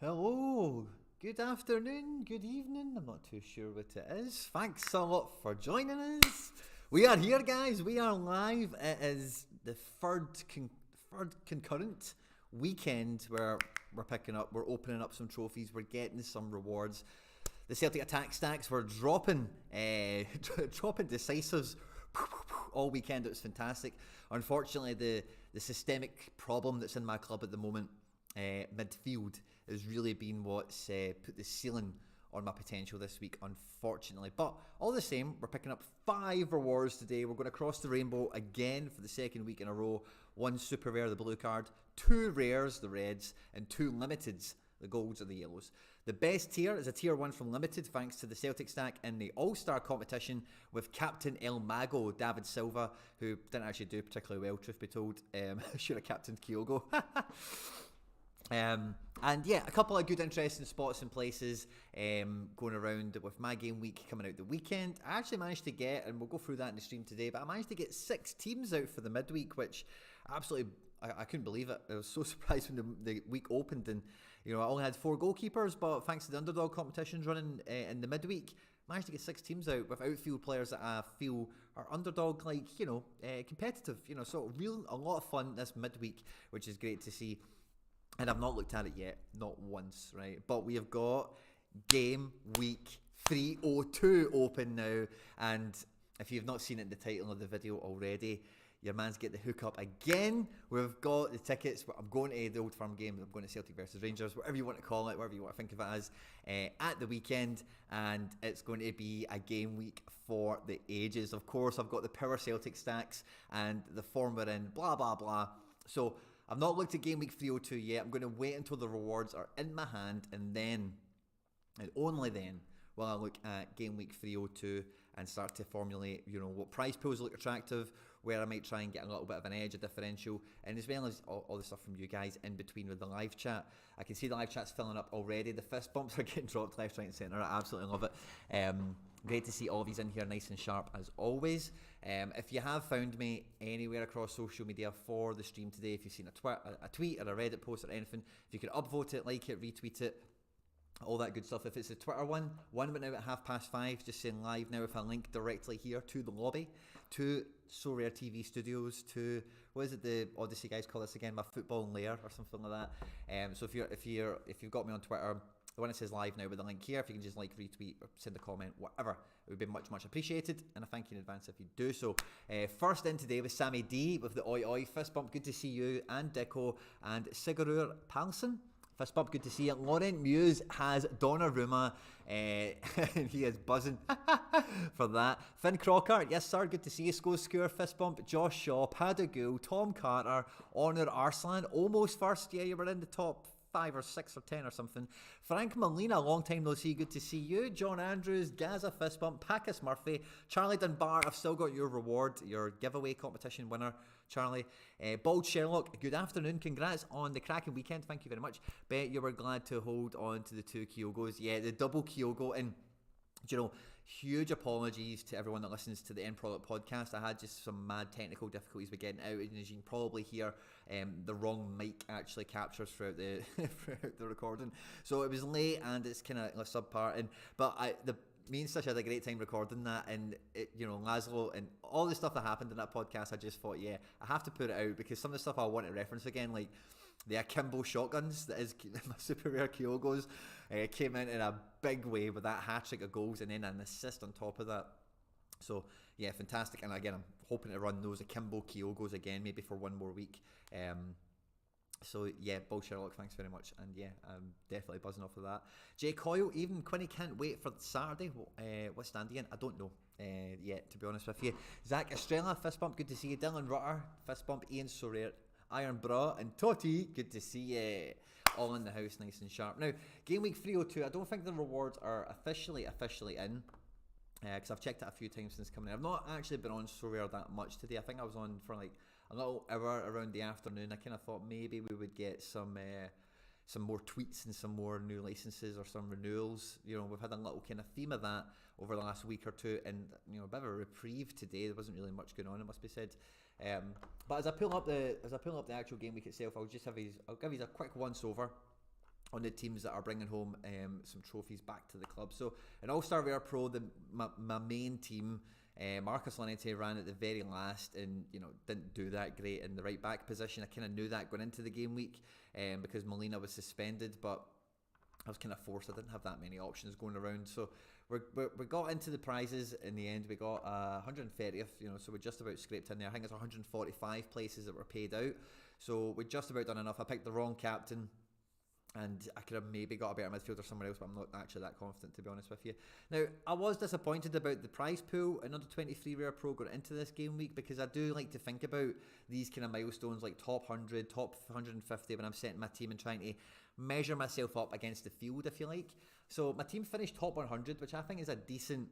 Hello, good afternoon, good evening. I'm not too sure what it is. Thanks a lot for joining us. We are here, guys. We are live. It is the third concurrent weekend where we're opening up some trophies, we're getting some rewards. The Celtic attack stacks were dropping decisives all weekend. It was fantastic. Unfortunately, the systemic problem that's in my club at the moment, midfield, has really been what's put the ceiling on my potential this week, unfortunately. But all the same, we're picking up 5 rewards today. We're going to cross the rainbow again for the second week in a row. 1 super rare, the blue card, 2 rares, the reds, and 2 limiteds, the golds or the yellows. The best tier is a tier 1 from Limited, thanks to the Celtic stack in the All-Star competition with Captain El Mago, David Silva, who didn't actually do particularly well, truth be told. Should have captained Kyogo. And yeah, a couple of good interesting spots and places going around with my game week coming out the weekend. I actually managed to get, and we'll go through that in the stream today, but I managed to get 6 teams out for the midweek, which absolutely, I couldn't believe it. I was so surprised when the week opened, and I only had 4 goalkeepers, but thanks to the underdog competitions running in the midweek, managed to get 6 teams out with outfield players that I feel are underdog, competitive, so a lot of fun this midweek, which is great to see. And I've not looked at it yet, not once, right? But we have got Gameweek 302 open now. And if you've not seen it in the title of the video already, your man's get the hook up again. We've got the tickets. I'm going to the Old Firm game. I'm going to Celtic versus Rangers, whatever you want to call it, whatever you want to think of it as, at the weekend. And it's going to be a game week for the ages. Of course, I've got the Power Celtic stacks and the form we're in, blah, blah, blah. So I've not looked at Game Week 302 yet. I'm going to wait until the rewards are in my hand, and then, and only then, will I look at Game Week 302 and start to formulate, what prize pools look attractive, where I might try and get a little bit of an edge, a differential, and as well as all the stuff from you guys in between with the live chat. I can see the live chat's filling up already. The fist bumps are getting dropped left, right and centre. I absolutely love it. Great to see all of these in here nice and sharp as always. If you have found me anywhere across social media for the stream today, if you've seen a tweet or a Reddit post or anything, if you could upvote it, like it, retweet it, all that good stuff. If it's a Twitter one went out at 5:30, just saying live now with a link directly here to the lobby, to Sorare TV studios, to, what is it the Odyssey guys call this again, my football lair or something like that. So if you've got me on Twitter, the one that says live now with the link here, if you can just retweet or send a comment, whatever, it would be much appreciated, and I thank you in advance if you do so. First in today with Sammy D with the Oi Oi fist bump, good to see you, and Deco and Sigurður Palsson. Fist bump, good to see it. Laurent Muse has Donnarumma, and he is buzzing for that. Finn Crocker, yes sir, good to see you. Score, fist bump. Josh Shaw, Padagul, Tom Carter, Honor Arslan, almost first. Yeah, you were in the top 5 or 6 or 10 or something. Frank Molina, long time no see, good to see you. John Andrews, Gaza fist bump, Packus Murphy, Charlie Dunbar, I've still got your reward, your giveaway competition winner, Charlie. Bald Sherlock, good afternoon, congrats on the cracking weekend, thank you very much. Bet you were glad to hold on to the 2 Kyogos. Yeah, the double Kyogo, and huge apologies to everyone that listens to the End Product podcast. I had just some mad technical difficulties with getting out, and as you can probably hear, the wrong mic actually captures throughout the throughout the recording. So it was late and it's kind of subpart. But me and Stitch had a great time recording that, and Laszlo and all the stuff that happened in that podcast, I just thought, yeah, I have to put it out because some of the stuff I want to reference again, like the akimbo shotguns that is my super rare Kyogos, came in a big way with that hat-trick of goals and then an assist on top of that. So yeah, fantastic. And again, I'm hoping to run those akimbo Kyogos again, maybe for one more week. So yeah, Bull Sherlock, thanks very much. And yeah, I'm definitely buzzing off of that. Jay Coyle, even Quinny can't wait for Saturday. What's standing in? I don't know yet, to be honest with you. Zach Estrella, fist bump, good to see you. Dylan Rutter, fist bump. Ian Sorare, Iron Bra, and Toti, good to see you. All in the house, nice and sharp. Now, Game Week 302, I don't think the rewards are officially in. Because I've checked it a few times since coming in. I've not actually been on Sorare that much today. I think I was on for like a little hour around the afternoon. I kind of thought maybe we would get some more tweets and some more new licenses or some renewals. We've had a little kind of theme of that over the last week or two, and a bit of a reprieve today. There wasn't really much going on, it must be said. But as I pull up the actual game week itself, I'll give you a quick once over on the teams that are bringing home some trophies back to the club. So in All-Star Rare Pro, my main team, Marcus Linete, ran at the very last and didn't do that great in the right back position. I kind of knew that going into the game week because Molina was suspended, but I was kind of forced. I didn't have that many options going around. So we got into the prizes in the end. We got 130th, so we just about scraped in there. I think it's 145 places that were paid out. So we just about done enough. I picked the wrong captain, and I could have maybe got a better midfielder somewhere else, but I'm not actually that confident, to be honest with you. Now, I was disappointed about the prize pool in under 23 Rare Pro going into this game week, because I do like to think about these kind of milestones like top 100, top 150 when I'm setting my team and trying to measure myself up against the field, if you like. So my team finished top 100, which I think is a decent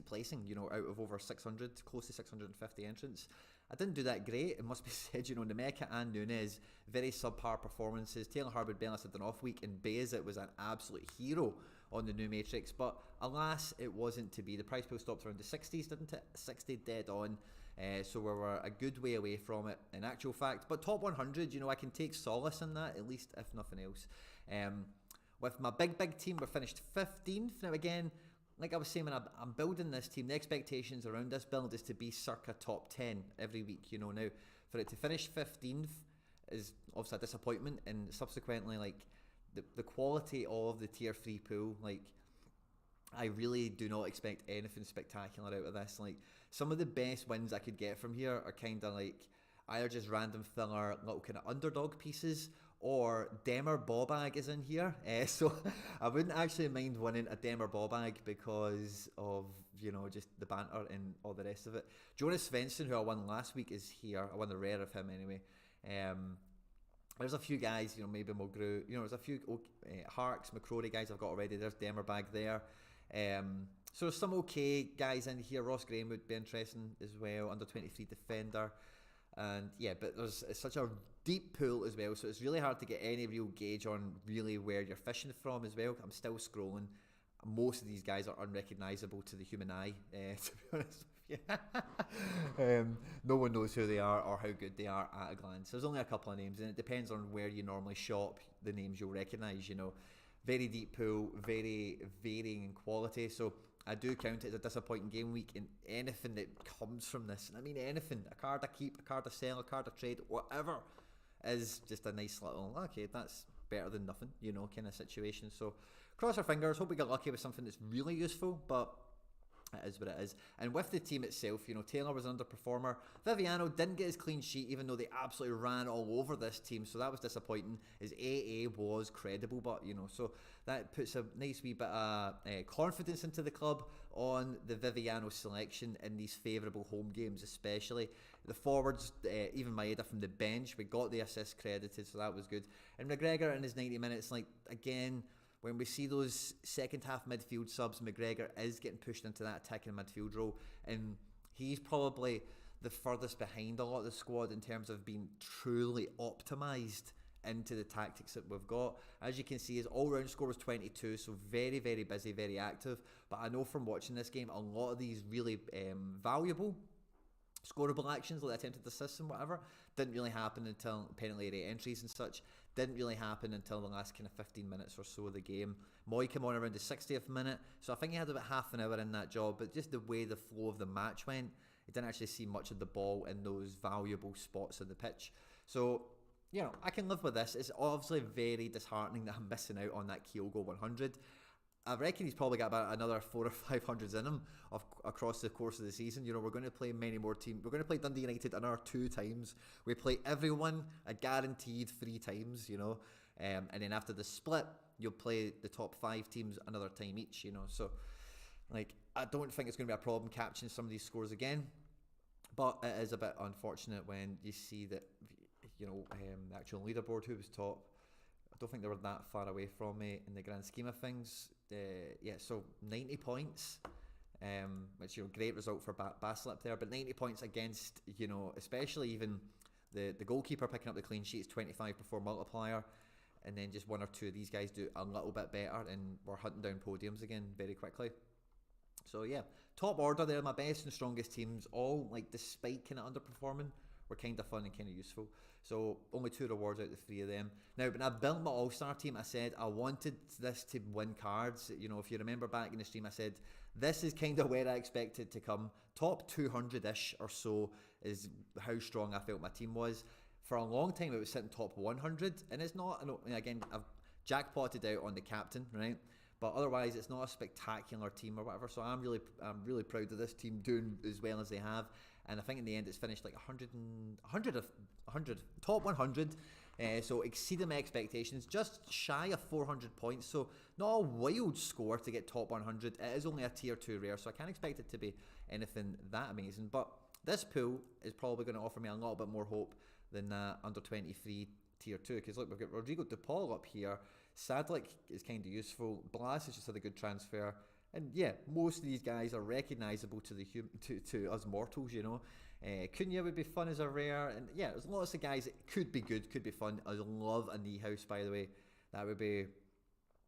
placing, out of over 600, close to 650 entrants. I didn't do that great, it must be said. Nemeka and Nunez, very subpar performances. Taylor Harwood-Bellis had an off week, and Bayes was an absolute hero on the new Matrix, but alas, it wasn't to be. The prize pool stopped around the 60s, didn't it? 60 dead on. So we were a good way away from it in actual fact. But top 100, I can take solace in that, at least if nothing else. With my big team, we're finished 15th. Now again, like I was saying, when I'm building this team, the expectations around this build is to be circa top 10 every week. Now, for it to finish 15th is obviously a disappointment, and subsequently, like, the quality of the tier 3 pool, like, I really do not expect anything spectacular out of this. Like, some of the best wins I could get from here are kind of like either just random filler little kind of underdog pieces, or Demer Bobag is in here. So I wouldn't actually mind winning a Demer Bobag because of, just the banter and all the rest of it. Jonas Svensson, who I won last week, is here. I won the rare of him anyway. There's a few guys, maybe Mulgrew. There's a few Harks, McCrory guys I've got already. There's Demer Bag there. So there's some okay guys in here. Ross Graham would be interesting as well, under 23 defender. And yeah, but it's such a deep pool as well, so it's really hard to get any real gauge on really where you're fishing from as well. I'm still scrolling. Most of these guys are unrecognisable to the human eye, to be honest with you. No one knows who they are or how good they are at a glance. There's only a couple of names, and it depends on where you normally shop, the names you'll recognise. Very deep pool, very varying in quality, so I do count it as a disappointing game week in anything that comes from this. And I mean anything, a card I keep, a card I sell, a card I trade, whatever, is just a nice little, okay, that's better than nothing, kind of situation. So cross our fingers, hope we get lucky with something that's really useful, but it is what it is. And with the team itself, Taylor was an underperformer. Viviano didn't get his clean sheet, even though they absolutely ran all over this team, so that was disappointing. His AA was credible, but so that puts a nice wee bit of confidence into the club on the Viviano selection in these favourable home games, especially. The forwards, even Maeda from the bench, we got the assist credited, so that was good. And McGregor in his 90 minutes, like, again, when we see those second half midfield subs, McGregor is getting pushed into that attacking midfield role, and he's probably the furthest behind a lot of the squad in terms of being truly optimised into the tactics that we've got. As you can see, his all-round score was 22, so very, very busy, very active. But I know from watching this game, a lot of these really valuable scoreable actions, like attempted assists and whatever, didn't really happen until penalty area entries and such. Didn't really happen until the last kind of 15 minutes or so of the game. Moy came on around the 60th minute, so I think he had about half an hour in that job, but just the way the flow of the match went, he didn't actually see much of the ball in those valuable spots of the pitch. So, I can live with this. It's obviously very disheartening that I'm missing out on that Kyogo 100. I reckon he's probably got about another 400 or 500s in him across the course of the season. We're going to play many more teams. We're going to play Dundee United another 2 times. We play everyone a guaranteed 3 times, and then after the split, you'll play the top 5 teams another time each, So, like, I don't think it's going to be a problem capturing some of these scores again, but it is a bit unfortunate when you see that, the actual leaderboard, who was top, I don't think they were that far away from me in the grand scheme of things. So 90 points, which great result for Baslip there, but 90 points against, especially even the goalkeeper picking up the clean sheet is 25 before multiplier, and then just 1 or 2 of these guys do a little bit better, and we're hunting down podiums again very quickly. So yeah, top order there, my best and strongest teams, all, like, despite kind of underperforming, were kind of fun and kind of useful. So only 2 rewards out of the 3 of them. Now, when I built my All-Star team, I said I wanted this to win cards. You know, if you remember back in the stream, I said this is kind of where I expected to come. Top 200-ish or so is how strong I felt my team was. For a long time, it was sitting top 100, and it's not. Again, I've jackpotted out on the captain, right? But otherwise, it's not a spectacular team or whatever. So I'm really proud of this team doing as well as they have. And I think in the end, it's finished like 100 top 100. So exceeded my expectations, just shy of 400 points. So not a wild score to get top 100. It is only a tier 2 rare, so I can't expect it to be anything that amazing. But this pool is probably going to offer me a little bit more hope than under 23 tier 2. Because look, we've got Rodrigo De Paul up here. CELTIC is kind of useful. Blas has just had a good transfer. And yeah, most of these guys are recognisable to us mortals, you know. Quinny would be fun as a rare. And yeah, there's lots of guys that could be good, could be fun. I love a knee house, by the way. That would be,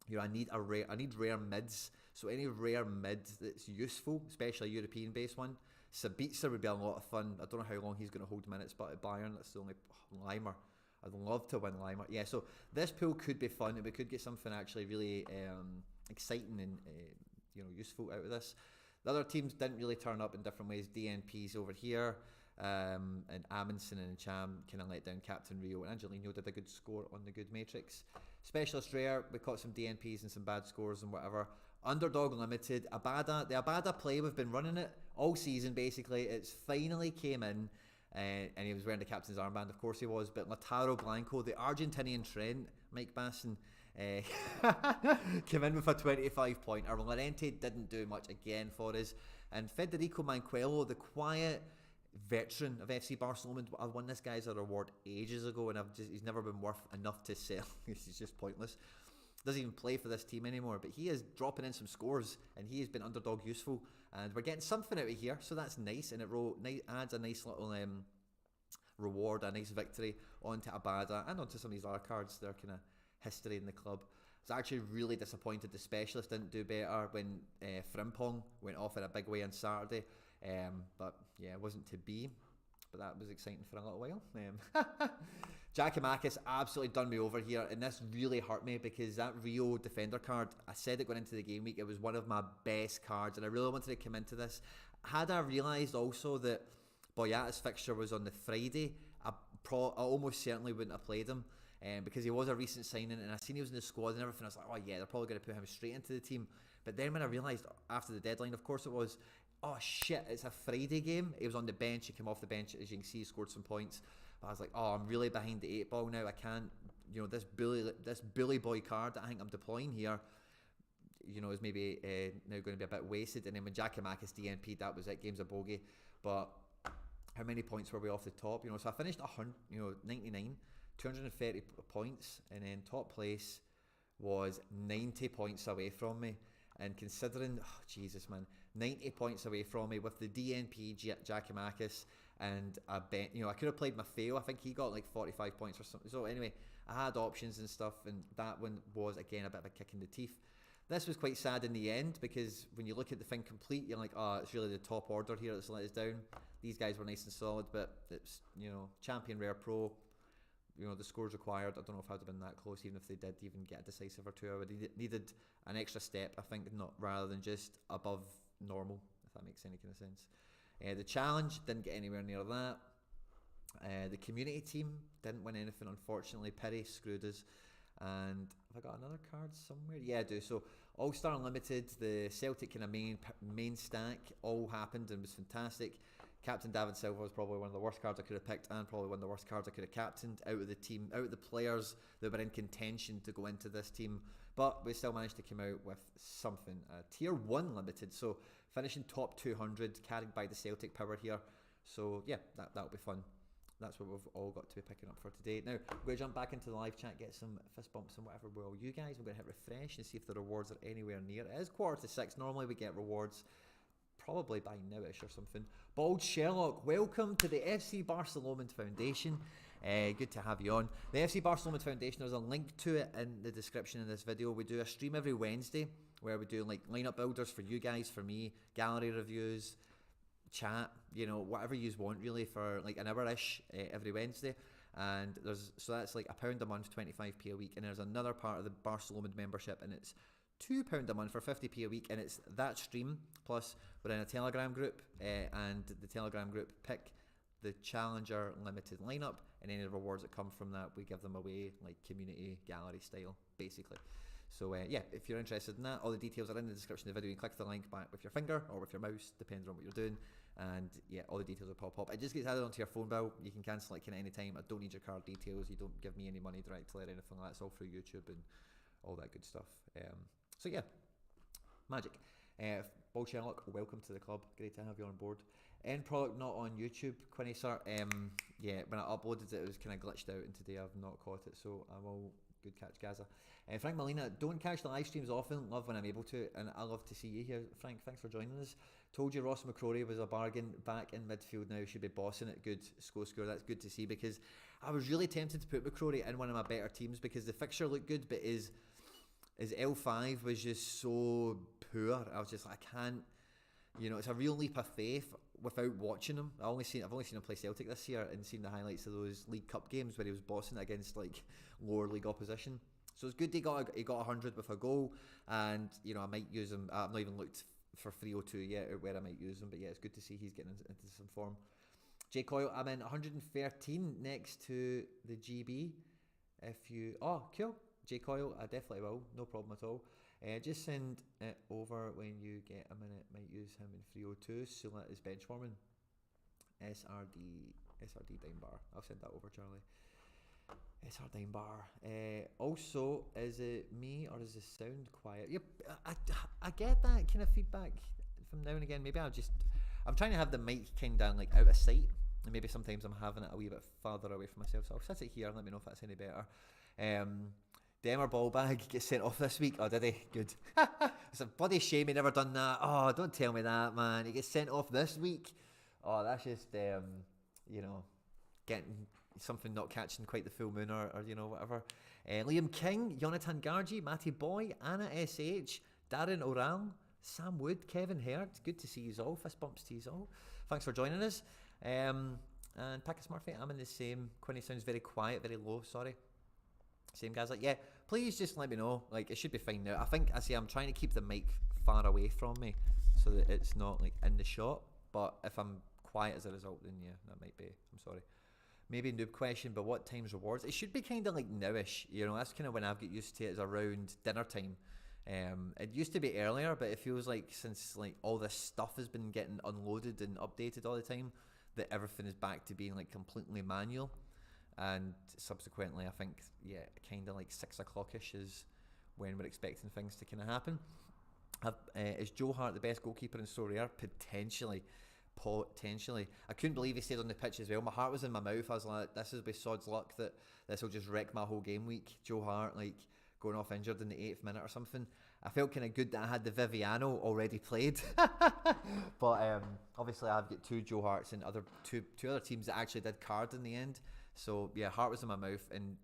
you know, I need rare mids. So any rare mid that's useful, especially a European-based one. Sabitzer would be a lot of fun. I don't know how long he's going to hold minutes, but at Bayern, that's the only... Limer. I'd love to win Limer. Yeah, so this pool could be fun, and we could get something actually really exciting and you know, useful out of this. The other teams didn't really turn up in different ways. DNP's over here, and Amundsen and Cham kind of let down Captain Rio, and Angelino did a good score on the good matrix. Specialist rare, we caught some DNPs and some bad scores and whatever. Underdog limited, Abada, the Abada play, we've been running it all season basically. It's finally came in. And he was wearing the captain's armband, of course he was. But Lautaro Blanco, the Argentinian Trent, Mike Basson, came in with a 25-pointer. Llorente didn't do much again for us. And Federico Manquello, the quiet veteran of FC Barcelona, I won this guy's a reward ages ago, and he's never been worth enough to sell. He's just pointless. Doesn't even play for this team anymore, but he is dropping in some scores, and he has been underdog useful, and we're getting something out of here, so that's nice, and it adds a nice little reward, a nice victory onto Abada and onto some of these other cards, their kind of history in the club. I was actually really disappointed the Specialist didn't do better when Frimpong went off in a big way on Saturday, but yeah, it wasn't to be. But that was exciting for a little while. Giacomakis absolutely done me over here, and this really hurt me because that Rio defender card, I said it going into the game week, it was one of my best cards, and I really wanted to come into this. Had I realised also that Boyata's fixture was on the Friday, I almost certainly wouldn't have played him, because he was a recent signing, and I seen he was in the squad and everything. I was like, oh yeah, they're probably going to put him straight into the team. But then when I realised after the deadline, of course it was, oh shit, it's a Friday game. He was on the bench, he came off the bench, as you can see, he scored some points. But I was like, oh, I'm really behind the 8 ball now. I can't, you know, this bully boy card that I think I'm deploying here, you know, is maybe now going to be a bit wasted. And then when Giacomakis DNP, that was it, game's a bogey. But how many points were we off the top? You know, so I finished 99, 230 points, and then top place was 90 points away from me. And considering, oh, Jesus, man, 90 points away from me with the DNP Giacomakis, and I could have played Maffeo. I think he got like 45 points or something. So anyway, I had options and stuff, and that one was again a bit of a kick in the teeth. This was quite sad in the end because when you look at the thing complete, you're like, oh, it's really the top order here that's let us down. These guys were nice and solid, but it's, you know, champion rare pro. You know, the scores required, I don't know if I'd have been that close, even if they did even get a decisive or two. I would needed an extra step, I think, not rather than just above normal, if that makes any kind of sense. The challenge, didn't get anywhere near that. The community team didn't win anything, unfortunately. Perry screwed us. And have I got another card somewhere? Yeah, I do. So All-Star Unlimited, the CELTIC kind of main stack, all happened and was fantastic. Captain David Silva was probably one of the worst cards I could have picked, and probably one of the worst cards I could have captained out of the team, out of the players that were in contention to go into this team. But we still managed to come out with something. Tier 1 limited, so finishing top 200, carried by the CELTIC power here. So yeah, that'll be fun. That's what we've all got to be picking up for today. Now, we're going to jump back into the live chat, get some fist bumps and whatever with all you guys. We're going to hit refresh and see if the rewards are anywhere near. It is 5:45. Normally we get rewards probably by nowish or something. Bald Sherlock, welcome to the FC Barcelona Foundation. Good to have you on. The FC Barcelona Foundation, there's a link to it in the description of this video. We do a stream every Wednesday where we do like lineup builders for you guys, for me, gallery reviews, chat, whatever you want really for like an hour-ish every Wednesday. And so that's like £1 a month, 25p a week. And there's another part of the Barcelona membership, and it's £2 a month for 50p a week, and it's that stream plus we're in a Telegram group, and the Telegram group pick the Challenger limited lineup, and any rewards that come from that we give them away like community gallery style basically. So if you're interested in that, all the details are in the description of the video. You can click the link back with your finger or with your mouse, depending on what you're doing, and all the details will pop up. It just gets added onto your phone bill. You can cancel it any time. I don't need your card details. You don't give me any money directly or anything like that. It's all through YouTube and all that good stuff. So magic. Ball Sherlock, welcome to the club. Great to have you on board. End product not on YouTube, Quinny sir. When I uploaded it, it was kind of glitched out, and today I've not caught it, so I will. Good catch, Gaza. Frank Molina, don't catch the live streams often. Love when I'm able to, and I love to see you here, Frank. Thanks for joining us. Told you Ross McCrory was a bargain. Back in midfield now, should be bossing it. Good score. That's good to see, because I was really tempted to put McCrory in one of my better teams because the fixture looked good, but his L5 was just so poor. I was just like, I can't. It's a real leap of faith without watching him. I've only seen him play Celtic this year and seen the highlights of those League Cup games where he was bossing against like lower league opposition. So it's good he got 100 with a goal, and I might use him. I've not even looked for 302 yet or where I might use him, but it's good to see he's getting into some form. Jay Coyle, I'm in 113 next to the GB. Cool. Jay Coyle, I definitely will, no problem at all. Just send it over when you get a minute. Might use him in 302. Sulet is bench warming. SRD Dime Bar. I'll send that over, Charlie. SR Dime Bar. Also, is it me or is the sound quiet? Yep, I get that kind of feedback from now and again. Maybe I'm trying to have the mic kind of like out of sight, and maybe sometimes I'm having it a wee bit farther away from myself. So I'll set it here and let me know if that's any better. Demer ball bag gets sent off this week. Oh, did he? Good. It's a bloody shame he never done that. Oh, don't tell me that, man. He gets sent off this week. Oh, that's just, getting something not catching quite the full moon or whatever. Liam King, Jonathan Gargi, Matty Boy, Anna SH, Darren Oral, Sam Wood, Kevin Herd. Good to see you all. Fist bumps to you all. Thanks for joining us. And Packus Murphy, I'm in the same. Quinny sounds very quiet, very low, sorry. Same guys, like, please just let me know. Like, it should be fine now. I'm trying to keep the mic far away from me so that it's not like in the shot. But if I'm quiet as a result, then that might be. I'm sorry. Maybe a noob question, but what time's rewards? It should be kind of like nowish. That's kind of when I've got used to it, is around dinner time. It used to be earlier, but it feels like since like all this stuff has been getting unloaded and updated all the time, that everything is back to being like completely manual. And subsequently, I think, kind of like 6 o'clock-ish is when we're expecting things to kind of happen. Is Joe Hart the best goalkeeper in Sorare? Potentially. I couldn't believe he stayed on the pitch as well. My heart was in my mouth. I was like, this is by sod's luck that this will just wreck my whole game week. Joe Hart, like, going off injured in the 8th minute or something. I felt kind of good that I had the Viviano already played. But obviously I've got 2 Joe Harts and two other teams that actually did card in the end. So heart was in my mouth, and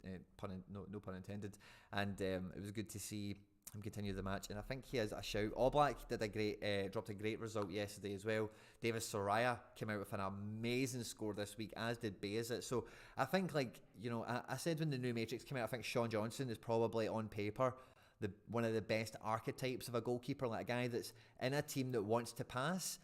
no pun intended. And it was good to see him continue the match. And I think he has a shout. All Black did dropped a great result yesterday as well. David Soraya came out with an amazing score this week, as did Bayazit. So I think, like, I said when the new Matrix came out, I think Sean Johnson is probably on paper one of the best archetypes of a goalkeeper, like a guy that's in a team that wants to pass.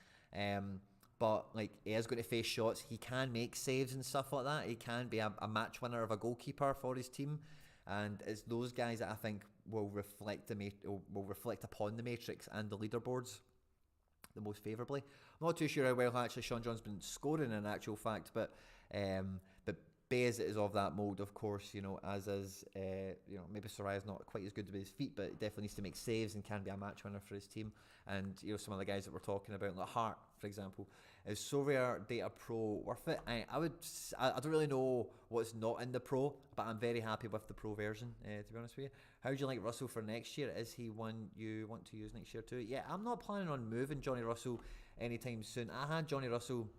But like, he is going to face shots. He can make saves and stuff like that. He can be a match winner of a goalkeeper for his team, and it's those guys that I think will reflect upon the Matrix and the leaderboards the most favourably. I'm not too sure how well actually Sean John's been scoring in actual fact, but Bayazit is of that mould, of course, as is, maybe Soraya's not quite as good with his feet, but he definitely needs to make saves and can be a match winner for his team. And, some of the guys that we're talking about, like Hart, for example, is Sorare Data Pro worth it? I don't really know what's not in the Pro, but I'm very happy with the Pro version, to be honest with you. How do you like Russell for next year? Is he one you want to use next year too? Yeah, I'm not planning on moving Johnny Russell anytime soon. I had Johnny Russell,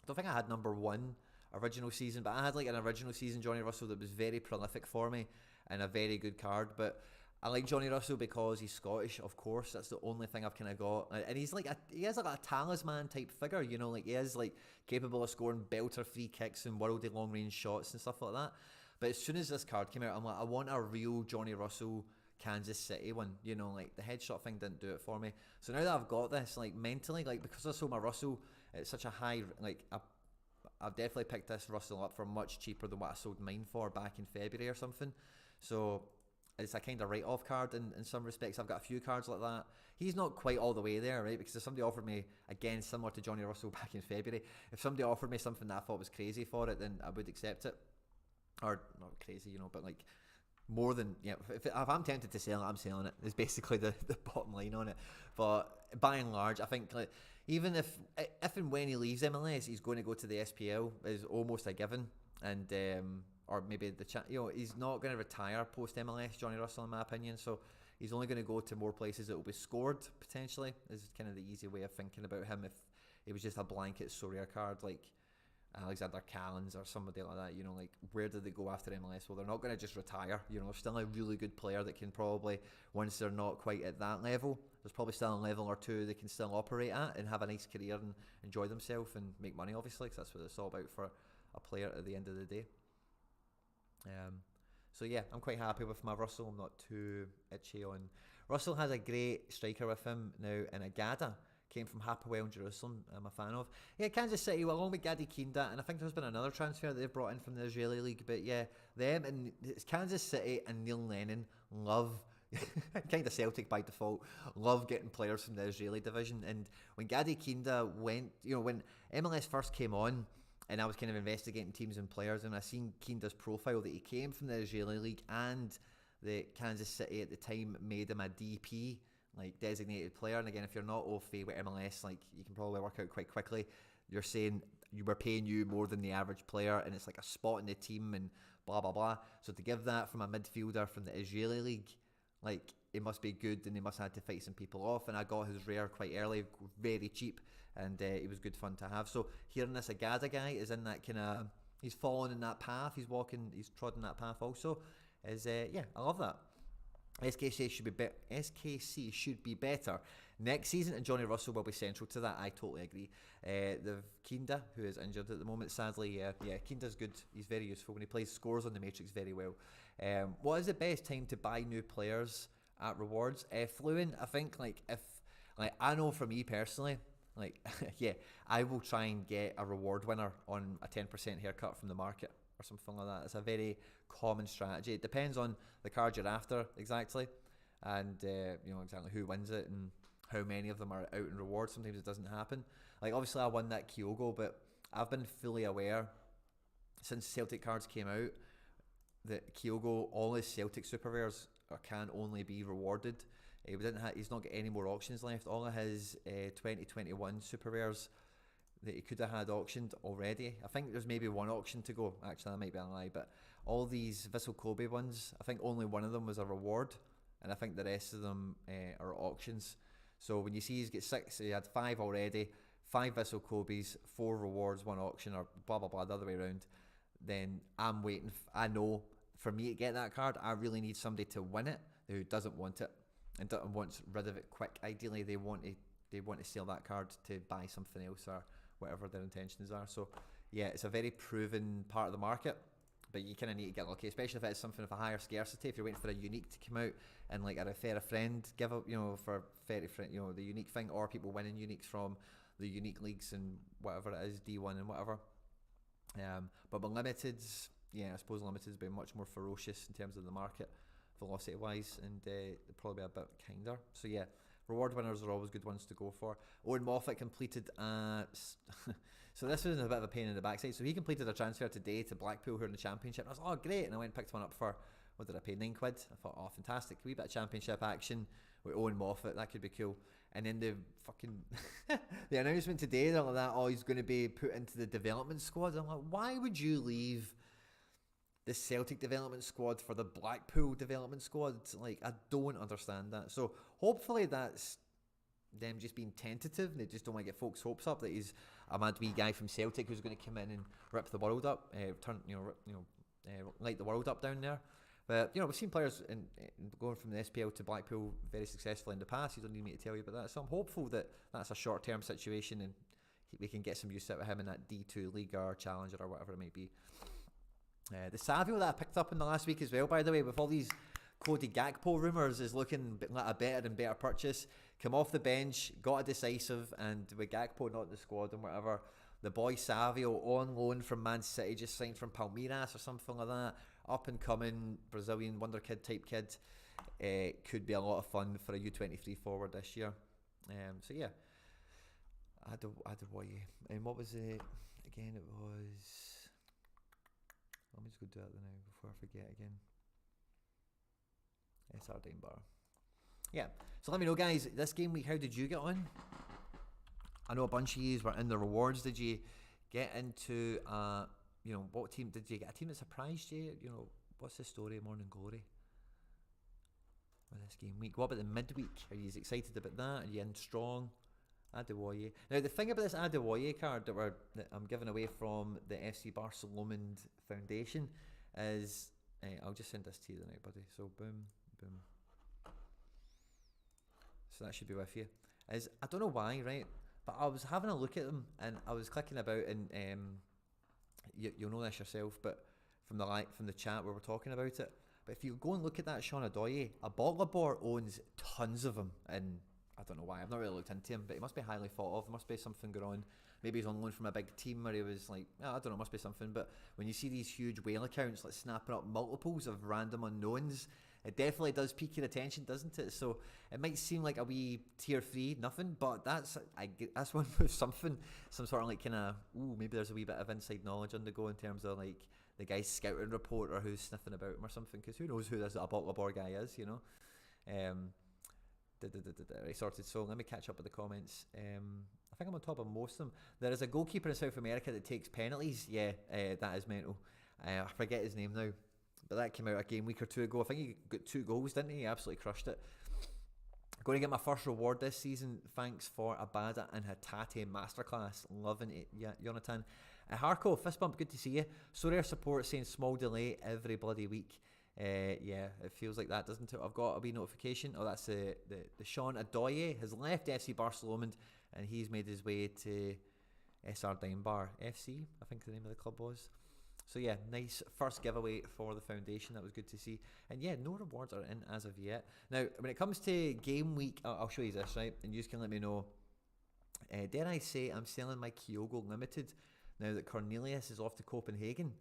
I don't think I had number 1 original season, but I had like an original season Johnny Russell that was very prolific for me and a very good card. But I like Johnny Russell because he's Scottish, of course. That's the only thing I've kind of got. And he's like he is like a talisman type figure, you know, like he is like capable of scoring belter free kicks and worldy long range shots and stuff like that. But as soon as this card came out, I'm like, I want a real Johnny Russell Kansas City one, you know, like the headshot thing didn't do it for me. So now that I've got this, like mentally, like because I sold my Russell at such a high, like I've definitely picked this Russell up for much cheaper than what I sold mine for back in February or something. So it's a kind of write-off card in some respects. I've got a few cards like that. He's not quite all the way there, right? Because if somebody offered me, again, similar to Johnny Russell back in February, if somebody offered me something that I thought was crazy for it, then I would accept it. Or, not crazy, you know, but like more than, yeah, if I'm tempted to sell it, I'm selling it. It's basically the bottom line on it. But by and large, I think like even if and when he leaves MLS, he's going to go to the SPL is almost a given. And or maybe he's not going to retire post MLS, Johnny Russell, in my opinion. So he's only going to go to more places that will be scored potentially. Is kind of the easy way of thinking about him. If it was just a blanket Sorare card like Alexander Callens or somebody like that, you know, like where do they go after MLS? Well, they're not going to just retire. You know, they're still a really good player that can probably, once they're not quite at that level, there's probably still a level or two they can still operate at and have a nice career and enjoy themselves and make money, obviously, because that's what it's all about for a player at the end of the day. So yeah, I'm quite happy with my Russell. I'm not too itchy on. Russell has a great striker with him now in Agada. Came from Hapoel in Jerusalem, I'm a fan of. Yeah, Kansas City, well, along with Gadi Kinda, and I think there's been another transfer that they've brought in from the Israeli league, but yeah, them and it's Kansas City and Neil Lennon love, kind of Celtic by default, love getting players from the Israeli division. And when Gadi Kinda went, you know, when MLS first came on, and I was kind of investigating teams and players, and I seen Kinda's profile that he came from the Israeli league, and the Kansas City at the time made him a DP, like designated player. And again, if you're not au fait with MLS, like you can probably work out quite quickly, you're saying we're paying you more than the average player, and it's like a spot in the team and blah blah blah. So to give that from a midfielder from the Israeli league, like it must be good, and they must have had to fight some people off. And I got his rare quite early, very cheap, and it was good fun to have. So hearing this Agada guy is in that kind of, he's fallen in that path, he's trodden that path also, is yeah, I love that. SKC should be better next season, and Johnny Russell will be central to that. I totally agree. The Kinda, who is injured at the moment, sadly, yeah, Kinda's good. He's very useful when he plays, scores on the Matrix very well. What is the best time to buy new players at rewards? Fluent, I think. I know for me personally, yeah, I will try and get a reward winner on a 10% haircut from the market or something like that. It's a very common strategy. It depends on the card you're after exactly, and exactly who wins it and how many of them are out in rewards. Sometimes it doesn't happen. Like obviously I won that Kyogo, but I've been fully aware since Celtic cards came out that Kyogo, all his Celtic super rares can only be rewarded. He's not got any more auctions left. All of his 2021 super rares that he could have had auctioned already. I think there's maybe one auction to go. Actually, that might be a lie, but all these Vissel Kobe ones, I think only one of them was a reward, and I think the rest of them are auctions. So when you see he's got 6, he had 5 already, 5 Vissel Kobe's, 4 rewards, 1 auction, or blah blah blah, the other way around, then I'm waiting. I know for me to get that card, I really need somebody to win it who doesn't want it and wants rid of it quick. Ideally, they want to sell that card to buy something else or whatever their intentions are. So yeah, it's a very proven part of the market, but you kind of need to get lucky, especially if it's something of a higher scarcity. If you're waiting for a unique to come out and like a refer a friend, give up, for refer a friend, the unique thing, or people winning uniques from the unique leagues and whatever it is, D1 and whatever. But with limiteds, yeah, I suppose limiteds be much more ferocious in terms of the market velocity wise, and they'll probably be a bit kinder. So yeah, reward winners are always good ones to go for. Owen Moffat completed so this was a bit of a pain in the backside. So he completed a transfer today to Blackpool, who are in the Championship. I was like, oh great, and I went and picked one up for, what did I pay, £9? I thought, oh fantastic, a wee bit of Championship action with Owen Moffat, that could be cool. And then the fucking the announcement today, they're like that, oh, he's going to be put into the development squad. I'm like, why would you leave the Celtic development squad for the Blackpool development squad? Like, I don't understand that. So hopefully that's them just being tentative. They just don't want to get folks' hopes up that he's a mad wee guy from Celtic who's going to come in and rip the world up, light the world up down there. But, you know, we've seen players going from the SPL to Blackpool very successfully in the past. You don't need me to tell you about that. So I'm hopeful that that's a short-term situation and we can get some use out of him in that D2 League or Challenger or whatever it might be. The Savio that I picked up in the last week as well, by the way, with all these Cody Gakpo rumours, is looking like a better and better purchase. Come off the bench, got a decisive, and with Gakpo not in the squad and whatever, the boy Savio on loan from Man City, just signed from Palmeiras or something like that. Up and coming Brazilian wonder kid type kid. Could be a lot of fun for a U23 forward this year. So yeah, Adewoye. And what was it again? It was. Let me just go do that now before I forget again. SR Bar. Yeah. So let me know, guys. This game week, how did you get on? I know a bunch of you were in the rewards. Did you get into you know, what team did you get? A team that surprised you? You know, what's the story of Morning Glory with this game week? What about the midweek? Are you excited about that? Are you in strong? Adewoye. Now, the thing about this Adewoye card that I'm giving away from the FC Barcelona Foundation is, I'll just send this to you now, buddy. So, boom, boom. So that should be with you. I don't know why, right? But I was having a look at them and I was clicking about and you'll know this yourself, but from the chat where we're talking about it. But if you go and look at that Sean Adoye, a Boglabor owns tons of them, and I don't know why. I've not really looked into him, but he must be highly thought of. There must be something going on. Maybe he's on loan from a big team where he was like, I don't know, must be something. But when you see these huge whale accounts like snapping up multiples of random unknowns, it definitely does pique your attention, doesn't it? So it might seem like a wee tier 3 nothing, but that's one with something, some sort of like kind of, maybe there's a wee bit of inside knowledge on the go in terms of like the guy's scouting report or who's sniffing about him or something, because who knows who this Botlabor guy is, you know? Right, sorted. So let me catch up with the comments. I think I'm on top of most of them. There is a goalkeeper in South America that takes penalties. Yeah, that is mental. I forget his name now, but that came out a game week or two ago. I think he got 2 goals, didn't he? He absolutely crushed it. Going to get my first reward this season. Thanks for Abada and Hatate Masterclass. Loving it, yeah, Jonathan. Harko, fist bump, good to see you. Sorare support saying small delay every bloody week. Yeah, it feels like that, doesn't it? I've got a wee notification. Oh, that's the Sean Adoye has left FC Barcelona and he's made his way to SR Bar FC, I think the name of the club was. So yeah, nice first giveaway for the foundation. That was good to see. And yeah, no rewards are in as of yet. Now, when it comes to game week, I'll show you this, right? And you can let me know. Dare I say I'm selling my Kyogo Limited now that Cornelius is off to Copenhagen.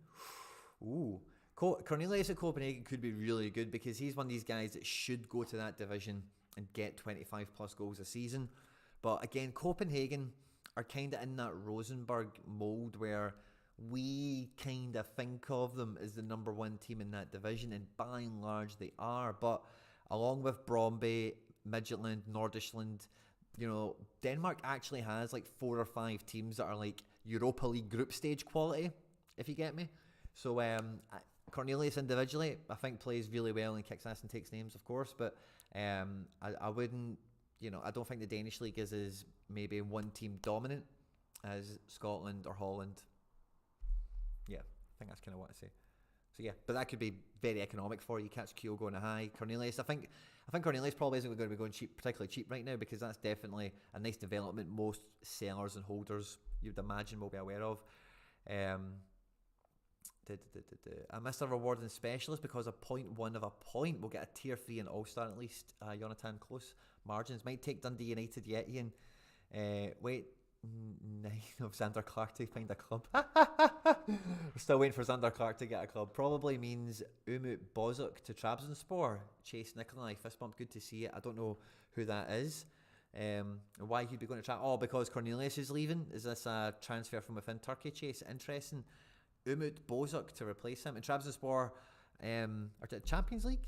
Ooh. Cornelius at Copenhagen could be really good because he's one of these guys that should go to that division and get 25 plus goals a season. But again, Copenhagen are kind of in that Rosenborg mould where we kind of think of them as the number 1 team in that division, and by and large they are. But along with Brøndby, Midtjylland, Nordjylland, you know, Denmark actually has like 4 or 5 teams that are like Europa League group stage quality, if you get me. So Cornelius individually, I think plays really well and kicks ass and takes names, of course, but I wouldn't, you know, I don't think the Danish league is as maybe 1 team dominant as Scotland or Holland. Yeah, I think that's kind of what I say. So yeah, but that could be very economic for you. Catch Kyogo on a high. Cornelius, I think Cornelius probably isn't going to be going cheap, particularly cheap right now, because that's definitely a nice development most sellers and holders you'd imagine will be aware of. I missed a reward in specialist because a 0.1 of a point will get a tier 3 in All-Star at least. Jonathan, close margins. Might take Dundee United yet, Ian. Wait, 9 of Xander Clark to find a club. We're still waiting for Xander Clark to get a club. Probably means Umut Bozok to Trabzonspor. Chase Nikolai, fist bump, good to see it. I don't know who that is. Why he'd be going to try. Oh, because Cornelius is leaving. Is this a transfer from within Turkey, Chase? Interesting. Umut Bozok to replace him. And Trabzonspor are Champions League?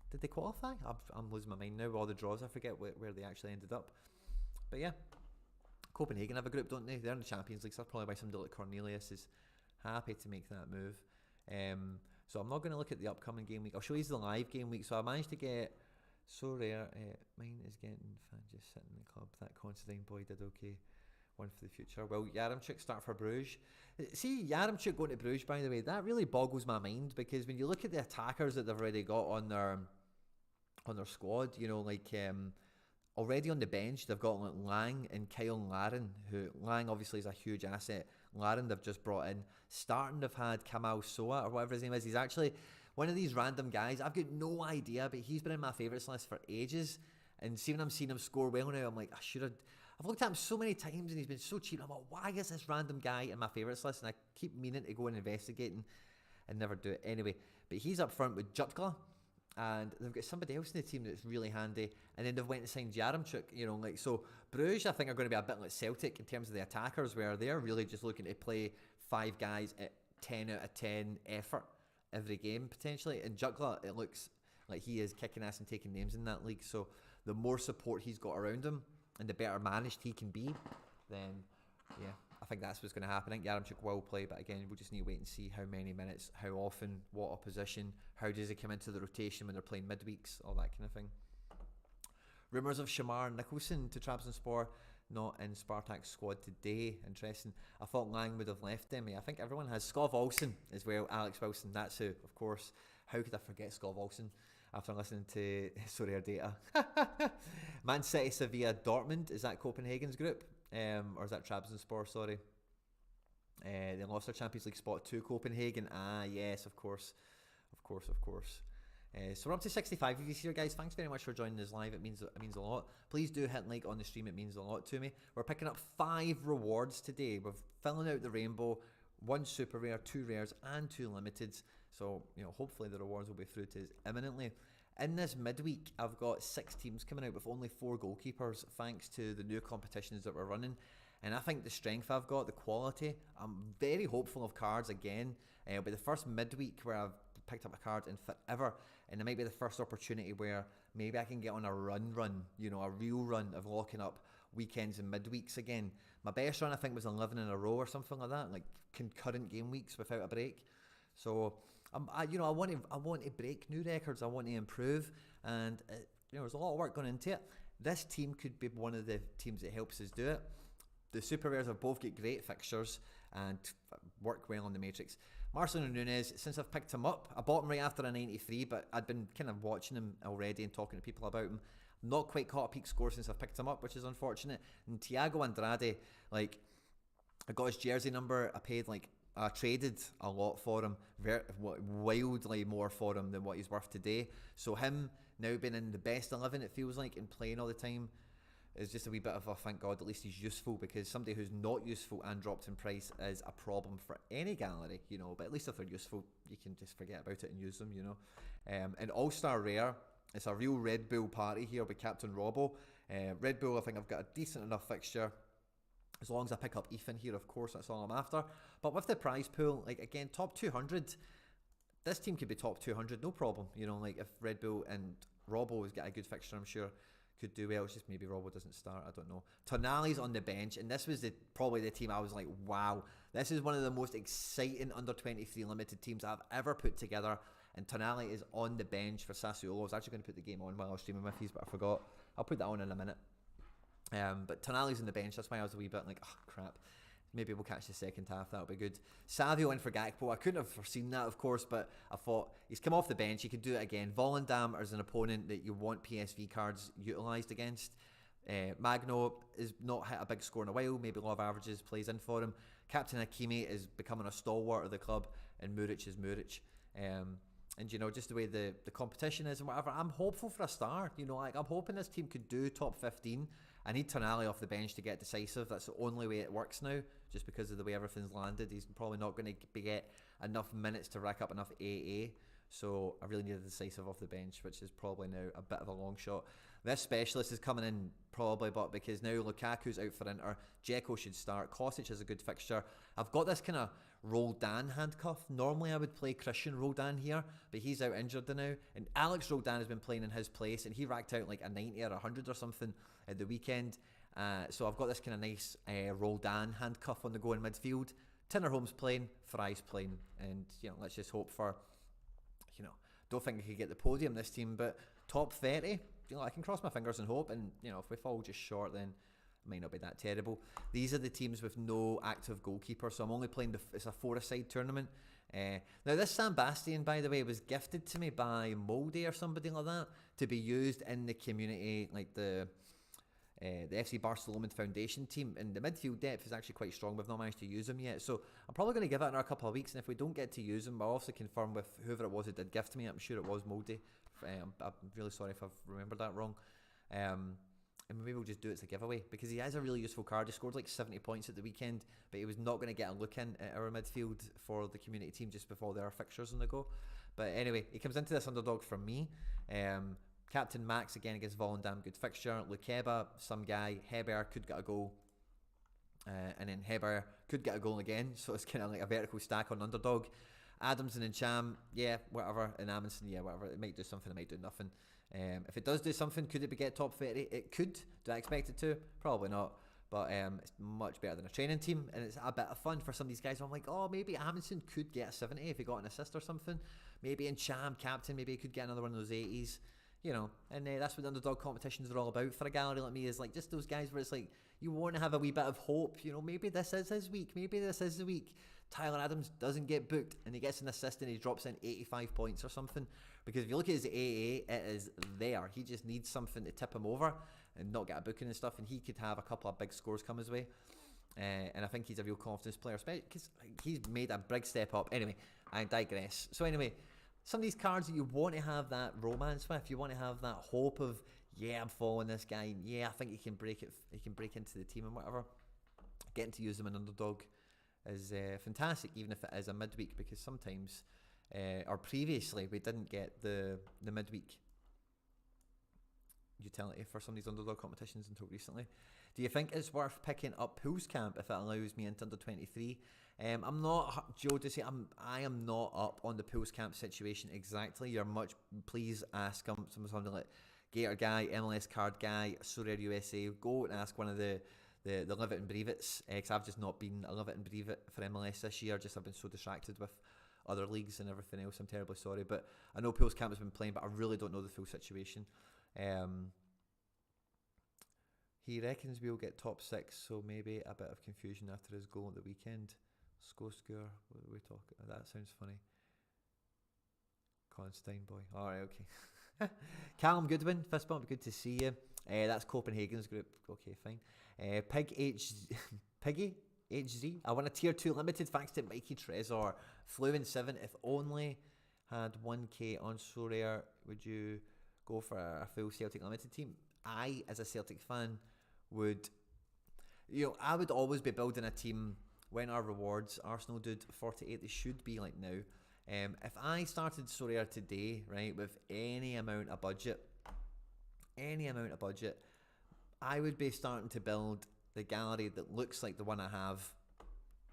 Did they qualify? I'm losing my mind now with all the draws. I forget where they actually ended up. But yeah, Copenhagen have a group, don't they? They're in the Champions League, so that's probably why somebody like Cornelius is happy to make that move. So I'm not going to look at the upcoming game week. I'll show you the live game week. So I managed to get so rare. Mine is getting fan just sitting in the club. That Considine boy did okay. one for the future. Will Yaremchuk start for Bruges? See, Yaremchuk going to Bruges, by the way, that really boggles my mind, because when you look at the attackers that they've already got on their squad, you know, like already on the bench they've got like Lang and Kyle Larin, who Lang obviously is a huge asset. Larin they've just brought in. Starting they've had Kamal Soa or whatever his name is. He's actually one of these random guys. I've got no idea, but he's been in my favourites list for ages. And see, when I'm seeing him score well now, I'm like, I've looked at him so many times and he's been so cheap. I'm like, why is this random guy in my favourites list? And I keep meaning to go and investigate and never do it anyway. But he's up front with Jutkla, and they've got somebody else in the team that's really handy. And then they've went and signed Yaremchuk, you know, like, so Bruges I think are going to be a bit like Celtic in terms of the attackers, where they're really just looking to play 5 guys at 10 out of 10 effort every game potentially. And Jutkla, it looks like he is kicking ass and taking names in that league. So the more support he's got around him and the better managed he can be, then yeah, I think that's what's going to happen. I think Yaremchuk will play, but again, we'll just need to wait and see how many minutes, how often, what opposition, how does he come into the rotation when they're playing midweeks, all that kind of thing. Rumours of Shamar Nicholson to Trabzonspor, not in Spartak's squad today. Interesting. I thought Lang would have left them. I think everyone has. Skov Olsen as well, Alex Wilson, that's who, of course. How could I forget Skov Olsen after listening to Sorare data? Man City, Sevilla, Dortmund, is that Copenhagen's group? Or is that Trabzonspor, sorry. They lost their Champions League spot to Copenhagen. Ah, yes, of course. So we're up to 65 of you here, guys. Thanks very much for joining us live. It means a lot. Please do hit like on the stream. It means a lot to me. We're picking up 5 rewards today. We're filling out the rainbow. 1 super rare, 2 rares, and 2 limiteds. So, you know, hopefully the rewards will be through to us imminently. In this midweek, I've got 6 teams coming out with only 4 goalkeepers, thanks to the new competitions that we're running. And I think the strength I've got, the quality, I'm very hopeful of cards again. It'll be the first midweek where I've picked up a card in forever, and it might be the first opportunity where maybe I can get on a run, you know, a real run of locking up weekends and midweeks again. My best run I think was 11 in a row or something like that, like concurrent game weeks without a break. So I want to break new records. I want to improve, and you know, there's a lot of work going into it. This team could be one of the teams that helps us do it. The super rares have both got great fixtures and work well on the matrix. Marcelo Nunes, since I've picked him up, I bought him right after a 93, but I'd been kind of watching him already and talking to people about him. Not quite caught a peak score since I've picked him up, which is unfortunate. And Thiago Andrade, like, I got his jersey number. I traded a lot for him, wildly more for him than what he's worth today. So him now being in the best 11, it feels like, and playing all the time, is just a wee bit of a thank God at least he's useful, because somebody who's not useful and dropped in price is a problem for any gallery, you know. But at least if they're useful, you can just forget about it and use them, you know. An All-Star Rare, it's a real Red Bull party here with Captain Robbo. Red Bull, I think I've got a decent enough fixture. As long as I pick up Ethan here, of course, that's all I'm after. But with the prize pool, like, again, top 200, this team could be top 200, no problem. You know, like, if Red Bull and Robbo has got a good fixture, I'm sure could do well. It's just maybe Robbo doesn't start, I don't know. Tonali's on the bench, and this was probably the team I was like, wow, this is one of the most exciting under-23 limited teams I've ever put together. And Tonali is on the bench for Sassuolo. I was actually going to put the game on while I was streaming with these, but I forgot. I'll put that on in a minute. But Tonali's on the bench. That's why I was a wee bit like, oh crap, maybe we'll catch the second half, that'll be good. Savio in for Gakpo. I couldn't have foreseen that, of course, but I thought he's come off the bench, he could do it again. Volendam is an opponent that you want PSV cards utilised against. Magno is not hit a big score in a while, maybe law of averages plays in for him. Captain Hakimi is becoming a stalwart of the club, and Muric is Muric. And you know, just the way the competition is and whatever, I'm hopeful for a start. You know, like, I'm hoping this team could do top 15. I need Tonali off the bench to get decisive. That's the only way it works now, just because of the way everything's landed. He's probably not going to get enough minutes to rack up enough AA. So I really need a decisive off the bench, which is probably now a bit of a long shot. This specialist is coming in probably, but because now Lukaku's out for Inter, Dzeko should start. Kostic has a good fixture. I've got this kind of Roldan handcuff. Normally I would play Christian Roldan here, but he's out injured now. And Alex Roldan has been playing in his place, and he racked out like a 90 or 100 or something at the weekend. So I've got this kind of nice Roldan handcuff on the go in midfield. Tinnerholm's playing, Fry's playing, and you know, let's just hope for, you know, don't think I could get the podium this team, but top 30, you know, I can cross my fingers and hope. And you know, if we fall just short, then might not be that terrible. These are the teams with no active goalkeeper, so I'm only playing it's a 4-a-side tournament. Now this Sam Bastian, by the way, was gifted to me by Moldy or somebody like that to be used in the community, like the FC Barcelona Foundation team, and the midfield depth is actually quite strong. We've not managed to use him yet, so I'm probably going to give it another couple of weeks, and if we don't get to use him, I'll also confirm with whoever it was who did gift me. I'm sure it was Moldy. I'm really sorry if I've remembered that wrong. And maybe we'll just do it as a giveaway, because he has a really useful card. He scored like 70 points at the weekend, but he was not going to get a look in at our midfield for the community team just before there are fixtures on the go. But anyway, he comes into this underdog from me. Captain Max again against Volendam, good fixture. Lukeba, some guy. Heber could get a goal. And then Heber could get a goal again. So it's kind of like a vertical stack on underdog. Adamson and Cham, yeah, whatever. And Amundsen, yeah, whatever. It might do something, it might do nothing. If it does do something, could it get top 30? It could. Do I expect it to? Probably not. But it's much better than a training team, and it's a bit of fun for some of these guys. I'm like, oh, maybe Amundsen could get a 70 if he got an assist or something. Maybe in Cham, captain, maybe he could get another one of those 80s. You know, and that's what the underdog competitions are all about for a gallery like me, is like just those guys where it's like you want to have a wee bit of hope. You know, maybe this is his week. Maybe this is the week. Tyler Adams doesn't get booked and he gets an assist and he drops in 85 points or something. Because if you look at his AA, it is there. He just needs something to tip him over and not get a booking and stuff, and he could have a couple of big scores come his way. And I think he's a real confidence player, especially because he's made a big step up. Anyway, I digress. So anyway, some of these cards that you want to have that romance with, you want to have that hope of, yeah, I'm following this guy, yeah, I think he can break into the team and whatever. Getting to use them in underdog is fantastic, even if it is a midweek, because sometimes, or previously, we didn't get the midweek utility for some of these underdog competitions until recently. Do you think it's worth picking up Pools Camp if it allows me into under 23? I'm not, Joe, I am not up on the Pools Camp situation exactly. You're please ask something like Gator Guy, MLS Card Guy, Sorare USA. Go and ask one of the Live It and Breathe It's, because I've just not been a Live It and Breathe It for MLS this year. I've been so distracted with other leagues and everything else. I'm terribly sorry, but I know Pools Camp has been playing, but I really don't know the full situation. He reckons we'll get top 6, so maybe a bit of confusion after his goal at the weekend. Score, what are we talking? That sounds funny. Constein boy. Alright, okay. Callum Goodwin, fist bump, good to see you. That's Copenhagen's group. Okay, fine. Piggy HZ. I want a tier 2 limited thanks to Mikey Trezor. Fluent 7. If only had 1k on Sorare, would you go for a full Celtic limited team? I, as a Celtic fan, I would always be building a team when our rewards, Arsenal did 48, they should be like now. If I started Sorare today, right, with any amount of budget, I would be starting to build the gallery that looks like the one I have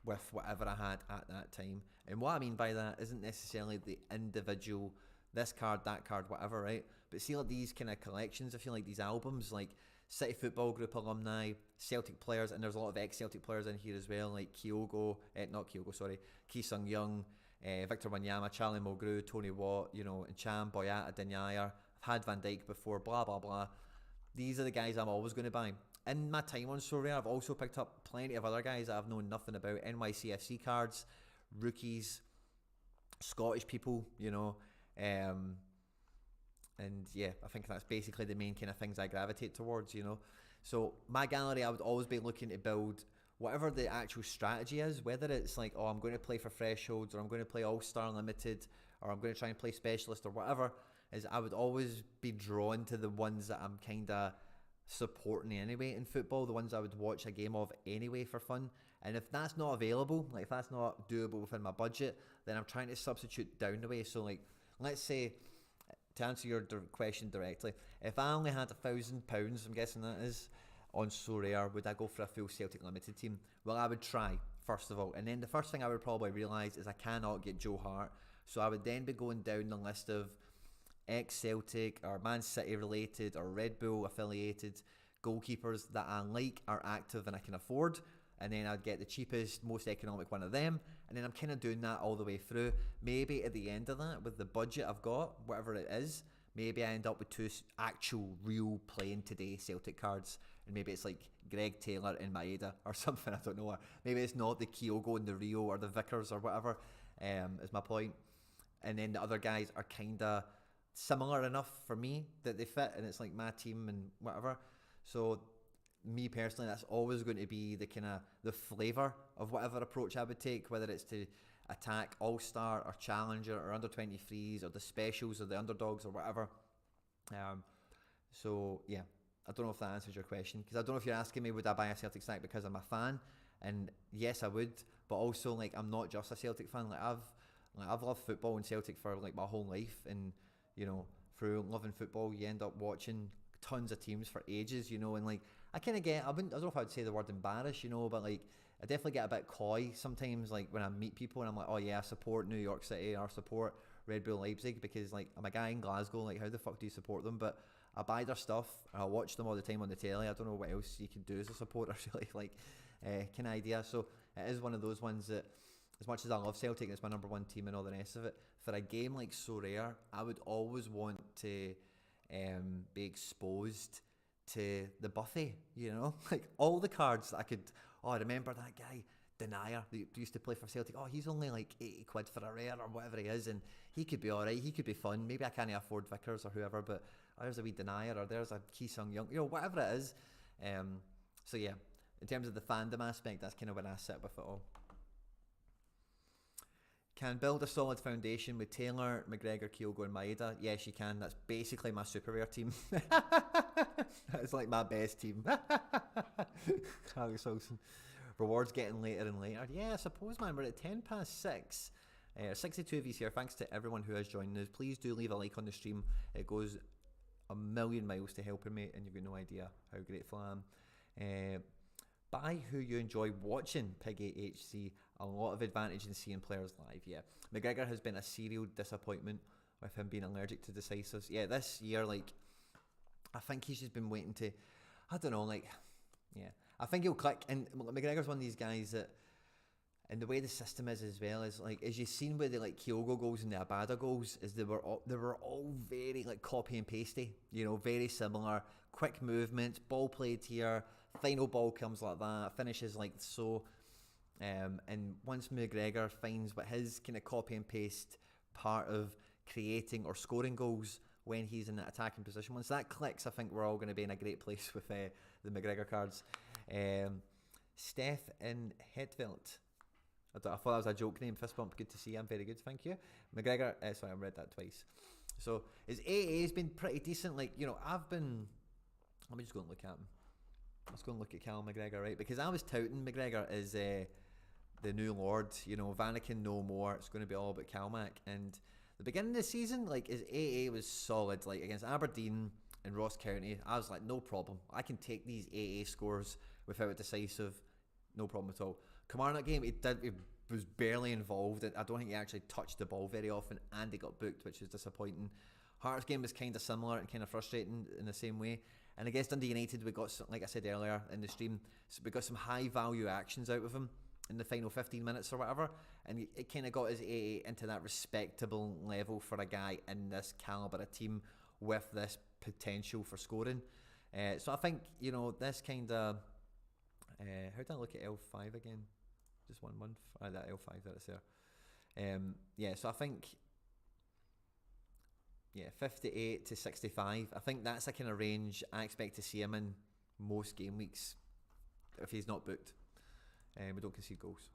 with whatever I had at that time. And what I mean by that isn't necessarily the individual, this card, that card, whatever, right? But see, like these kind of collections, I feel like these albums, like City Football Group alumni, Celtic players, and there's a lot of ex-Celtic players in here as well, like Ki Sung Young, Victor Wanyama, Charlie Mulgrew, Tony Watt, and Cham, Boyata, Dinyar. I've had Van Dijk before, blah, blah, blah. These are the guys I'm always going to buy. In my time on Sorare, I've also picked up plenty of other guys that I've known nothing about. NYCFC cards, rookies, Scottish people, and yeah, I think that's basically the main kind of things I gravitate towards, So my gallery, I would always be looking to build whatever the actual strategy is, whether it's like, I'm going to play for thresholds, or I'm going to play All-Star Limited, or I'm going to try and play Specialist or whatever, is I would always be drawn to the ones that I'm kind of supporting anyway in football, the ones I would watch a game of anyway for fun. And if that's not available, like if that's not doable within my budget, then I'm trying to substitute down the way. So like, let's say, to answer your question directly, if I only had £1,000, I'm guessing that is, on Sorare, would I go for a full Celtic limited team? Well, I would try, first of all. And then the first thing I would probably realise is I cannot get Joe Hart. So I would then be going down the list of ex-Celtic or Man City related or Red Bull affiliated goalkeepers that I like, are active and I can afford, and then I'd get the cheapest, most economic one of them, and then I'm kind of doing that all the way through. Maybe at the end of that, with the budget I've got, whatever it is, maybe I end up with 2 actual real playing today Celtic cards, and maybe it's like Greg Taylor and Maeda or something, I don't know, or maybe it's not the Kyogo and the Rio or the Vickers or whatever, is my point. And then the other guys are kind of similar enough for me that they fit, and it's like my team and whatever. So me personally, that's always going to be the kind of the flavour of whatever approach I would take, whether it's to attack All-Star or Challenger or under-23s or the specials or the underdogs or whatever. So yeah, I don't know if that answers your question, because I don't know if you're asking me would I buy a Celtic stack because I'm a fan, and yes I would, but also like I'm not just a Celtic fan. I've loved football and Celtic for like my whole life, and you know, through loving football you end up watching tons of teams for ages, you know, and like I kind of get, I don't know if I would say the word embarrassed, you know, but like I definitely get a bit coy sometimes, like when I meet people and I'm like, oh yeah, I support New York City or support Red Bull Leipzig, because like I'm a guy in Glasgow, like how the fuck do you support them? But I buy their stuff and I watch them all the time on the telly. I don't know what else you can do as a supporter really, like kind of idea. So it is one of those ones that, as much as I love Celtic, it's my number one team and all the rest of it, for a game like Sorare, I would always want to be exposed to the buffet, you know, like all the cards that I could, I remember that guy Denier that used to play for Celtic, he's only like 80 quid for a rare or whatever he is, and he could be alright, he could be fun, maybe I can't afford Vickers or whoever, but there's a wee Denier, or there's a Ki-Sung Young, you know, whatever it is. So yeah, in terms of the fandom aspect, that's kind of where I sit with it all. Can build a solid foundation with Taylor, McGregor, Kyogo and Maeda. Yes, you can. That's basically my super rare team. That's like my best team. Alex Wilson. Rewards getting later and later. Yeah, I suppose, man. We're at 10 past 6. 62 of you here. Thanks to everyone who has joined us. Please do leave a like on the stream. It goes a million miles to helping me, and you've got no idea how grateful I am. By who you enjoy watching Piggy HC, a lot of advantage in seeing players live. Yeah, McGregor has been a serial disappointment with him being allergic to decisives. Yeah, this year, like, I think he's just been waiting to, I don't know, like, yeah, I think he'll click. And McGregor's one of these guys that, and the way the system is as well, is like, as you've seen with the like Kyogo goals and the Abada goals, is they were all very like copy and pasty, you know, very similar, quick movements, ball played here, final ball comes like that, finishes like so. And once McGregor finds what his kind of copy and paste part of creating or scoring goals when he's in that attacking position, once that clicks, I think we're all going to be in a great place with the McGregor cards. Steph in Hetveld. I thought that was a joke name. Fist bump, good to see you. I'm very good, thank you. McGregor, sorry, I read that twice. So his AA has been pretty decent. Like, you know, let me just go and look at him. Let's go and look at Cal McGregor, right? Because I was touting McGregor as the new Lord, you know, Vanaken no more. It's going to be all about Calmac. And the beginning of the season, like, his AA was solid. Like, against Aberdeen and Ross County, I was like, no problem. I can take these AA scores without a decisive. No problem at all. Kilmarnock game, it was barely involved. I don't think he actually touched the ball very often, and he got booked, which is disappointing. Hearts game was kind of similar and kind of frustrating in the same way. And against Dundee United, we got some, like I said earlier in the stream, so we got some high value actions out of him in the final 15 minutes or whatever, and it kind of got his AA into that respectable level for a guy in this calibre of team with this potential for scoring. So I think, you know, this kind of how did I look at L5 again? Just 1 month. That L5 that it's there. Yeah, so I think 58 to 65. I think that's a kind of range I expect to see him in most game weeks if he's not booked. We don't concede goals.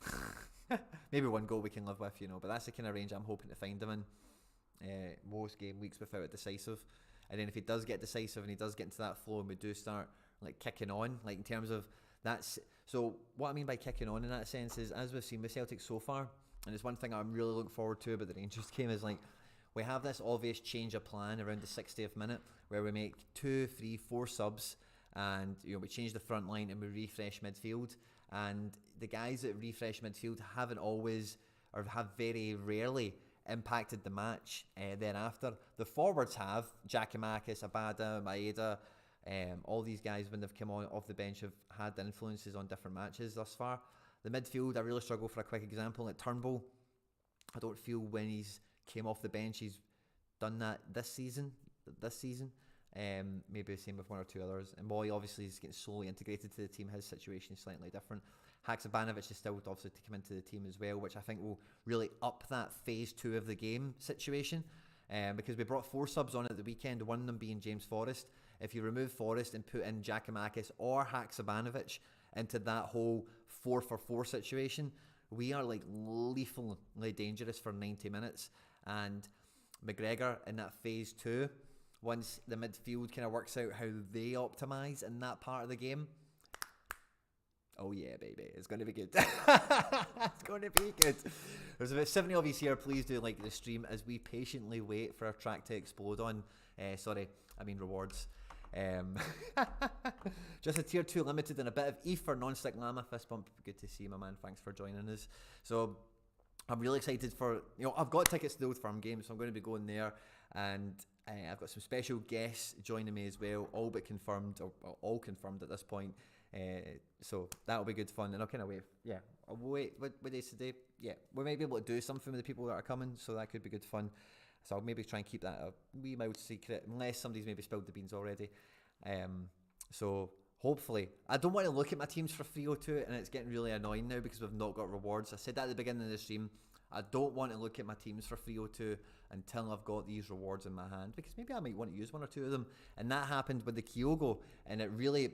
Maybe one goal we can live with, you know, but that's the kind of range I'm hoping to find him in most game weeks without a decisive. And then if he does get decisive and he does get into that flow and we do start like kicking on, like in terms of that's, so what I mean by kicking on in that sense is, as we've seen with Celtic so far, and it's one thing I'm really looking forward to about the Rangers game, is like we have this obvious change of plan around the 60th minute where we make 2, 3, 4 subs, and you know, we change the front line and we refresh midfield, and the guys that refresh midfield haven't always, or have very rarely impacted the match thereafter. The forwards have, Giacomakis, Abada, Maeda, all these guys when they've come on off the bench have had influences on different matches thus far. The midfield, I really struggle for a quick example. Like Turnbull, I don't feel when he's came off the bench he's done that this season. Maybe the same with one or two others. And Moy obviously is getting slowly integrated to the team. His situation is slightly different. Haksabanovic is still obviously to come into the team as well, which I think will really up that phase 2 of the game situation. Because we brought 4 subs on at the weekend, one of them being James Forrest. If you remove Forrest and put in Giacomakis or Haksabanovic into that whole 4-for-4 situation, we are like lethally dangerous for 90 minutes. And McGregor in that phase 2, once the midfield kind of works out how they optimise in that part of the game, oh yeah, baby, it's going to be good. It's going to be good. There's about 70 of you here. Please do like the stream as we patiently wait for our track to explode on. Rewards. Just a tier 2 limited and a bit of E for non-stick llama. Fist bump. Good to see you, my man. Thanks for joining us. So I'm really excited for, I've got tickets to the Old Firm game, so I'm going to be going there, and I've got some special guests joining me as well, all but confirmed, or all confirmed at this point. So that'll be good fun, and I'll kind of wait. Yeah, I'll wait. What day is today? Yeah, we might be able to do something with the people that are coming, so that could be good fun. So I'll maybe try and keep that a wee mild secret, unless somebody's maybe spilled the beans already. So hopefully, I don't want to look at my teams for 302, and it's getting really annoying now because we've not got rewards. I said that at the beginning of the stream. I don't want to look at my teams for 302 until I've got these rewards in my hand, because maybe I might want to use one or two of them. And that happened with the Kyogo, and it really,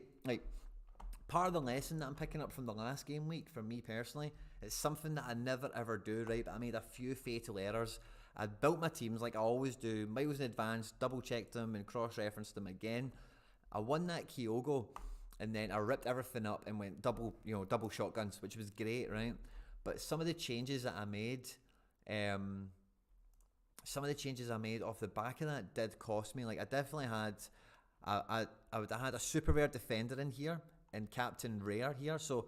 part of the lesson that I'm picking up from the last game week, for me personally, it's something that I never ever do right, but I made a few fatal errors. I built my teams like I always do, miles in advance, double checked them and cross-referenced them again. I won that Kyogo, and then I ripped everything up and went double shotguns, which was great, right? But some of the changes that I made, off the back of that did cost me. Like, I definitely had, I had a super rare defender in here and captain rare here. So,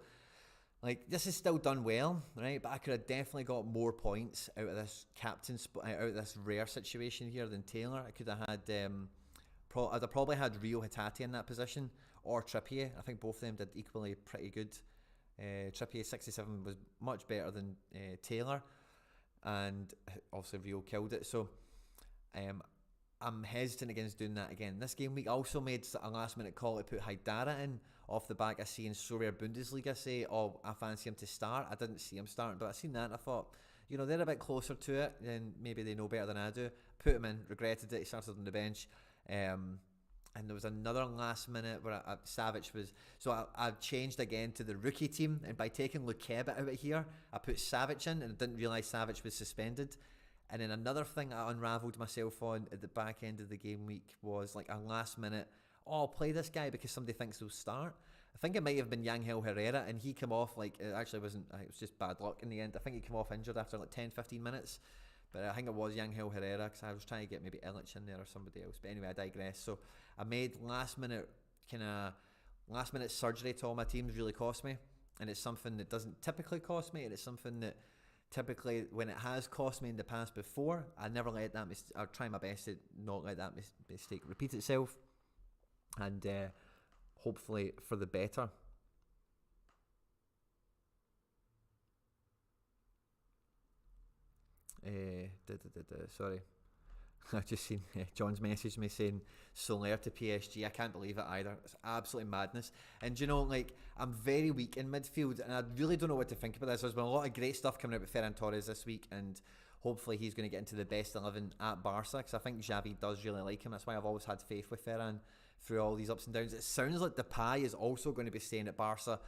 like, this is still done well, right? But I could have definitely got more points out of this out of this rare situation here than Taylor. I could have had, I'd have probably had Rio Hitati in that position, or Trippier. I think both of them did equally pretty good. Trippier 67 was much better than Taylor, and obviously Rio killed it. So I'm hesitant against doing that again. This game week I also made a last minute call to put Haidara in off the back of seeing Sorare Bundesliga say, oh, I fancy him to start. I didn't see him starting, but I seen that and I thought, they're a bit closer to it, then maybe they know better than I do. Put him in, regretted it, he started on the bench. And there was another last minute where Savic was... So I changed again to the rookie team, and by taking Lukeba out of here, I put Savic in, and I didn't realise Savic was suspended. And then another thing I unravelled myself on at the back end of the game week was like a last minute, I'll play this guy because somebody thinks he'll start. I think it might have been Yangel Herrera, and he came off like... It actually wasn't... It was just bad luck in the end. I think he came off injured after like 10-15 minutes. But I think it was Yangel Herrera, because I was trying to get maybe Illich in there or somebody else. But anyway, I digress. So I made last minute surgery to all my teams. Really cost me, and it's something that doesn't typically cost me, and it's something that typically, when it has cost me in the past before, I never let that I'll try my best to not let that mistake repeat itself, and hopefully for the better. Sorry, I've just seen John's message me saying Sorare to PSG. I can't believe it either. It's absolutely madness. And I'm very weak in midfield, and I really don't know what to think about this. There's been a lot of great stuff coming out with Ferran Torres this week, and hopefully he's going to get into the best 11 at Barca, because I think Xavi does really like him. That's why I've always had faith with Ferran through all these ups and downs. It sounds like Depay is also going to be staying at Barca.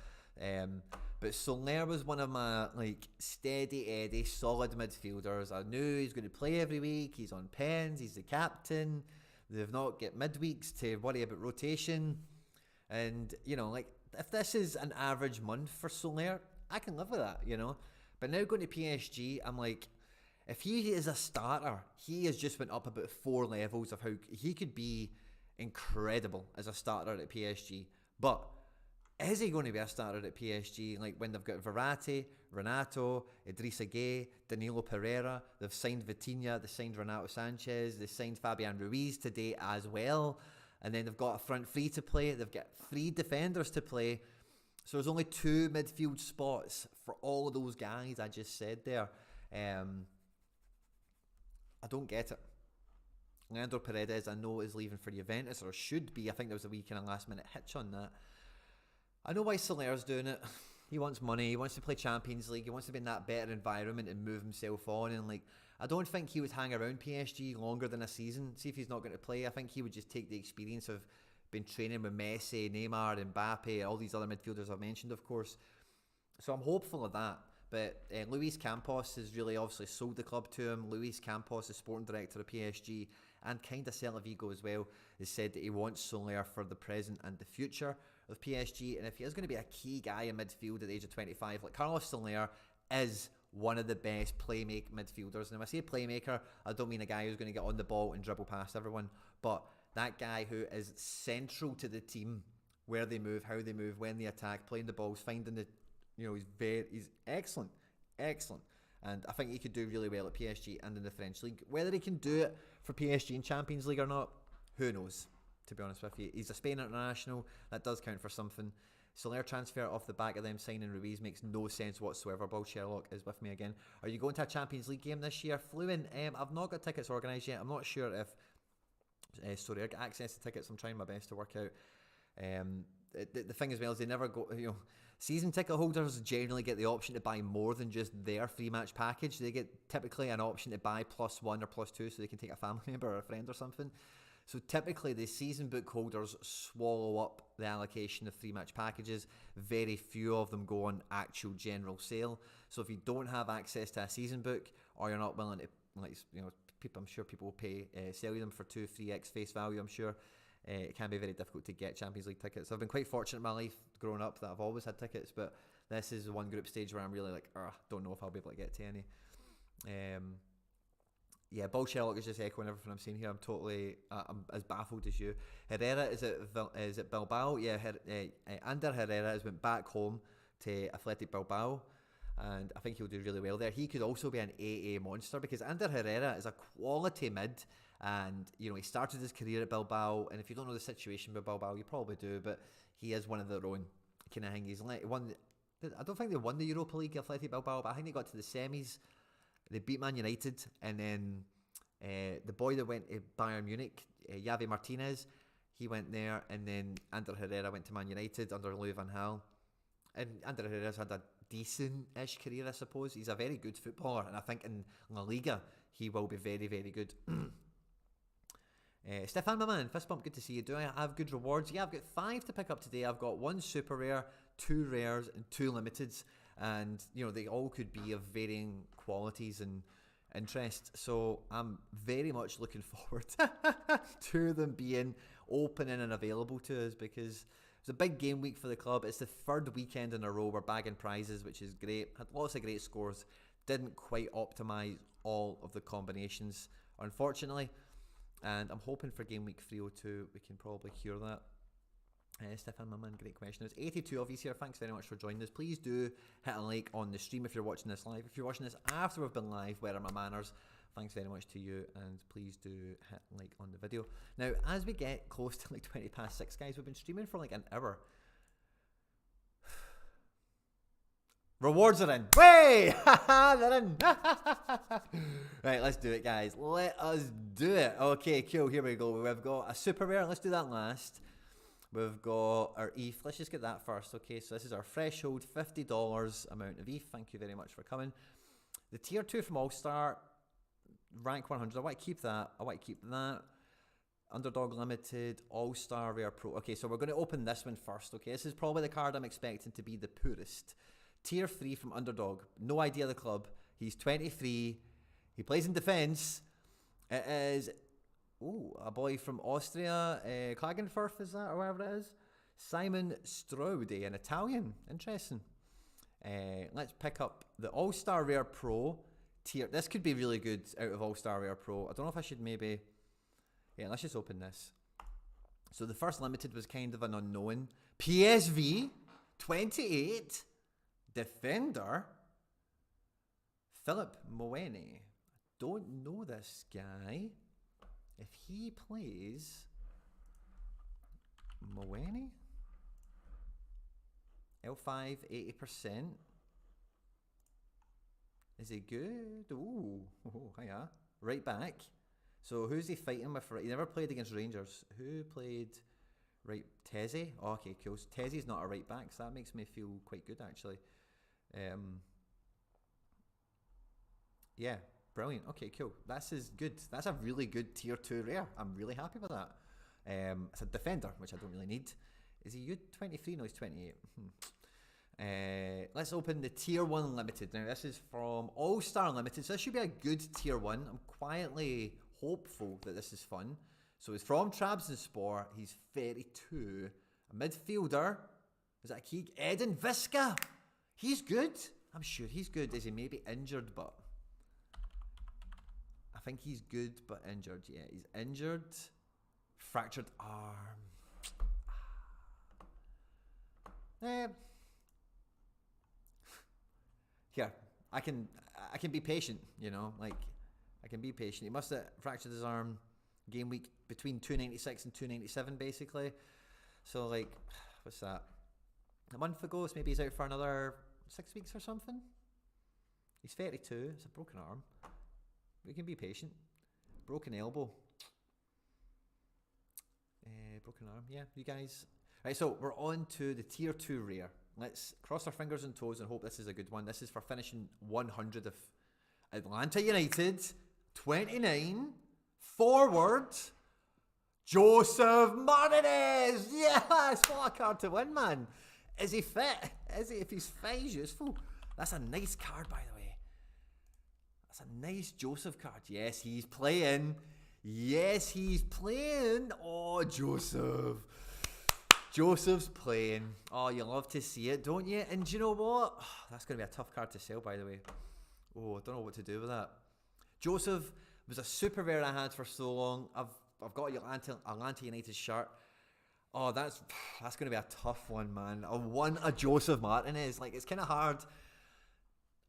But Sorare was one of my steady Eddie solid midfielders. I knew he's going to play every week. He's on pens. He's the captain. They've not got midweeks to worry about rotation. And if this is an average month for Sorare, I can live with that. But now going to PSG, I'm like, if he is a starter, he has just went up about 4 levels of how he could be incredible as a starter at PSG. But is he going to be a starter at PSG? When they've got Verratti, Renato, Idrissa Gueye, Danilo Pereira, they've signed Vitinha, they signed Renato Sanchez, they signed Fabian Ruiz today as well, and then they've got a front 3 to play, they've got 3 defenders to play, so there's only 2 midfield spots for all of those guys I just said there. I don't get it. Leandro Paredes, I know, is leaving for Juventus, or should be. I think there was a wee kind of last minute hitch on that. I know why Solare's doing it. He wants money, he wants to play Champions League, he wants to be in that better environment and move himself on. And like, I don't think he would hang around PSG longer than a season. See if he's not going to play. I think he would just take the experience of been training with Messi, Neymar, Mbappe, all these other midfielders I've mentioned, of course. So I'm hopeful of that. But Luis Campos has really obviously sold the club to him. Luis Campos, the sporting director of PSG, and kind of Celta Vigo as well, has said that he wants Soler for the present and the future of PSG. And if he is going to be a key guy in midfield at the age of 25, like Carlos Soler is one of the best playmaker midfielders. And when I say playmaker, I don't mean a guy who's going to get on the ball and dribble past everyone, but that guy who is central to the team, where they move, how they move, when they attack, playing the balls, finding the, he's excellent, and I think he could do really well at PSG and in the French league. Whether he can do it for PSG in Champions League or not, who knows, to be honest with you. He's a Spain international, that does count for something. Soler transfer off the back of them signing Ruiz makes no sense whatsoever. Ball Sherlock is with me again. Are you going to a Champions League game this year? Fluent, I've not got tickets organised yet. I'm not sure if Sorare get access to tickets. I'm trying my best to work out. The thing as well is they never go, season ticket holders generally get the option to buy more than just their free match package. They get typically an option to buy +1 or +2 so they can take a family member or a friend or something. So typically the season book holders swallow up the allocation of free match packages. Very few of them go on actual general sale. So if you don't have access to a season book, or you're not willing to, I'm sure people will pay, sell you them for 2-3x face value, I'm sure. It can be very difficult to get Champions League tickets. I've been quite fortunate in my life growing up that I've always had tickets, but this is the one group stage where I'm really like, don't know if I'll be able to get to any. Ball Sherlock is just echoing everything I'm saying here. I'm as baffled as you. Herrera is at Bilbao. Yeah, Ander Herrera has went back home to Athletic Bilbao, and I think he'll do really well there. He could also be an AA monster because Ander Herrera is a quality mid, and he started his career at Bilbao. And if you don't know the situation with Bilbao, you probably do, but he is one of their own kind of thing. He's won. I don't think they won the Europa League, Athletic Bilbao, but I think they got to the semis. They beat Man United, and then the boy that went to Bayern Munich, Javi Martinez, he went there, and then Ander Herrera went to Man United under Louis van Gaal. And Ander Herrera's had a decent-ish career, I suppose. He's a very good footballer, and I think in La Liga he will be very, very good. Stefan, my man, fist bump, good to see you. Do I have good rewards? Yeah, I've got 5 to pick up today. I've got 1 super rare, 2 rares, and 2 limiteds. And, they all could be of varying qualities and interest. So I'm very much looking forward to them being opening and available to us, because it's a big game week for the club. It's the 3rd weekend in a row we're bagging prizes, which is great. Had lots of great scores. Didn't quite optimise all of the combinations, unfortunately. And I'm hoping for game week 302 we can probably cure that. Stefan, my man, great question. There's 82 of you here. Thanks very much for joining us. Please do hit a like on the stream if you're watching this live. If you're watching this after we've been live, where are my manners? Thanks very much to you, and please do hit like on the video. Now, as we get close to 20 past 6, guys, we've been streaming for an hour. Rewards are in. Way! They're in. Right, let's do it, guys. Let us do it. Okay, cool. Here we go. We've got a super rare. Let's do that last. We've got our ETH. Let's just get that first. Okay, so this is our threshold, $50 amount of ETH. Thank you very much for coming. The tier 2 from All-Star, rank 100. I want to keep that. Underdog Limited, All-Star Rare Pro. Okay, so we're going to open this one first. Okay, this is probably the card I'm expecting to be the poorest. Tier 3 from Underdog. No idea the club. He's 23. He plays in defence. It is... a boy from Austria, Klagenfurt, is that, or wherever it is? Simon Straude, an Italian. Interesting. Let's pick up the All-Star Rare Pro tier. This could be really good out of All-Star Rare Pro. I don't know if I should maybe... Yeah, let's just open this. So the first limited was kind of an unknown. PSV, 28, Defender, Philip Moene. Don't know this guy. If he plays Moene, L5, 80%. Is he good? Ooh, hiya. Right back. So who's he fighting with? He never played against Rangers. Who played? Right, Tezzy. Oh, okay, cool. So Tezzy's not a right back, so that makes me feel quite good actually. Yeah, brilliant. Okay, cool. This is good. That's a really good tier 2 rare. I'm really happy with that. It's a defender, which I don't really need. Is he U23? No, he's 28. Let's open the tier 1 limited. Now this is from All Star Limited, so this should be a good tier 1. I'm quietly hopeful that this is fun. So he's from Trabzonspor. He's 32. A midfielder. Is that a key? Edin Visca. He's good. I'm sure he's good. Is he maybe injured? But I think he's good but injured. Yeah, he's injured. Fractured arm. Here, I can be patient, you know, like I can be patient. He must have fractured his arm game week between 296 and 297 basically. So like, what's that? A month ago, so maybe he's out for another 6 weeks or something. He's 32, it's a broken arm. We can be patient. Broken elbow. Broken arm, yeah, you guys. Right, so we're on to the tier 2 rare. Let's cross our fingers and toes and hope this is a good one. This is for finishing 100 of Atlanta United. 29. Forward. Joseph Martinez. Yes, what a card to win, man. Is he fit? Is he? If he's fit, he's useful. That's a nice card, by the way. That's a nice Joseph card. Yes, he's playing. Yes, he's playing. Oh, Joseph. Joseph's playing. Oh, you love to see it, don't you? And do you know what? Oh, that's going to be a tough card to sell, by the way. Oh, I don't know what to do with that. Joseph was a super rare I had for so long. I've got a Atlanta United shirt. Oh, that's going to be a tough one, man. I want a Joseph Martinez. Like, it's kind of hard.